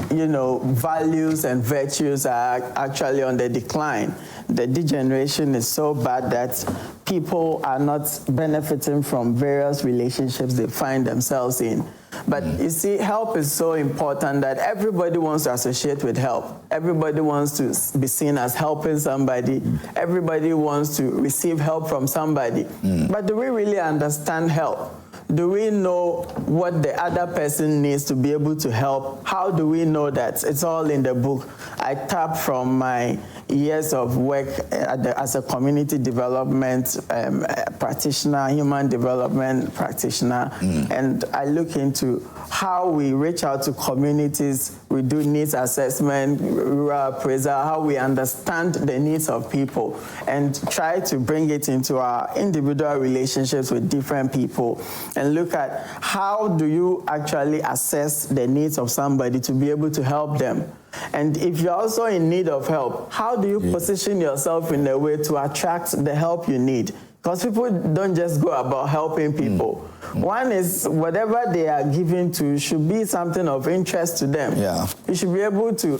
values and virtues are actually on the decline. The degeneration is so bad that people are not benefiting from various relationships they find themselves in. But you see, help is so important that everybody wants to associate with help. Everybody wants to be seen as helping somebody. Everybody wants to receive help from somebody. But do we really understand help? Do we know what the other person needs to be able to help? How do we know that? It's all in the book. I tap from my years of work as a community development practitioner, human development practitioner, and I look into how we reach out to communities, we do needs assessment, rural appraisal, how we understand the needs of people, and try to bring it into our individual relationships with different people, and look at how do you actually assess the needs of somebody to be able to help them. And if you're also in need of help, how do you position yourself in a way to attract the help you need? Because people don't just go about helping people. One is whatever they are given to should be something of interest to them. You should be able to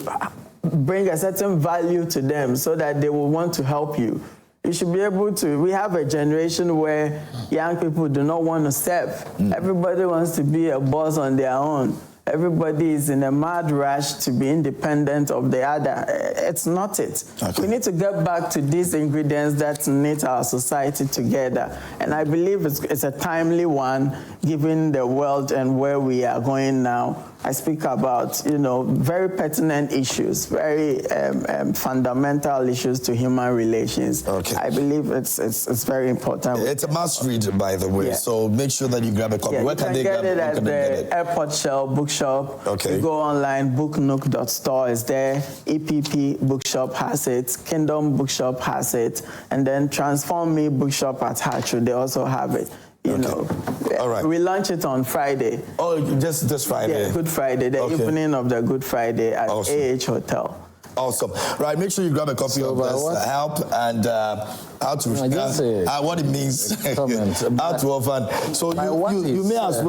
bring a certain value to them so that they will want to help you. You should be able to, we have a generation where young people do not want to serve. Everybody wants to be a boss on their own. Everybody is in a mad rush to be independent of the other. It's not it. We need to get back to these ingredients that knit our society together. And I believe it's a timely one, given the world and where we are going now. I speak about, very pertinent issues, very fundamental issues to human relations. Okay. I believe it's very important. It's a must read, by the way, so make sure that you grab a copy. Yeah, Where you can they get grab it where at can they get the it? Airport Shell Bookshop. Okay. You go online, booknook.store is there. EPP Bookshop has it. Kingdom Bookshop has it. And then Transform Me Bookshop at Hatchu, they also have it. You know. All right. We launch it on Friday. Oh, just this Friday? Yeah, Good Friday, the evening of the Good Friday at AH Hotel. Awesome. Right, make sure you grab a copy of this help and how to what it means, how to offer. So you may as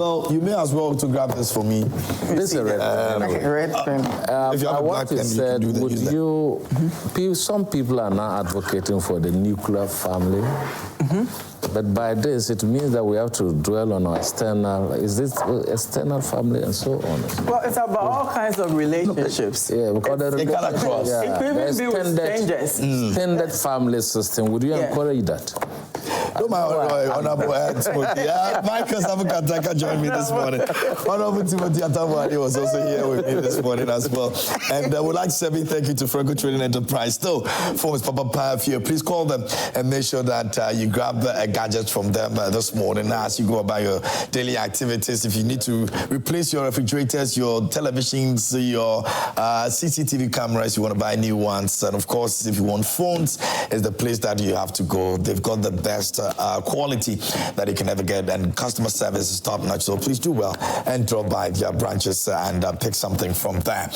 well to grab this for me. This is a red pen. If you have a black pen, you can do that. Some people are now advocating for the nuclear family. But by this, it means that we have to dwell on our external family and so on. Well, it's about all kinds of relationships. Yeah, because it could even be with strangers. Extended family system. Would you encourage that? No, my Honorable Timothy. Michael Savukataka joined me this morning. Honorable Timothy Atamwani was also here with me this morning as well. And I would like to say a big thank you to Franco Trading Enterprise. Still, for Papa Pafia, please call them and make sure that you grab a gadget from them this morning as you go about your daily activities. If you need to replace your refrigerators, your televisions, your CCTV cameras, you want to buy new ones. And of course, if you want phones, it's the place that you have to go. They've got the best quality that you can ever get, and customer service is top notch. So please do well and drop by their branches and pick something from there.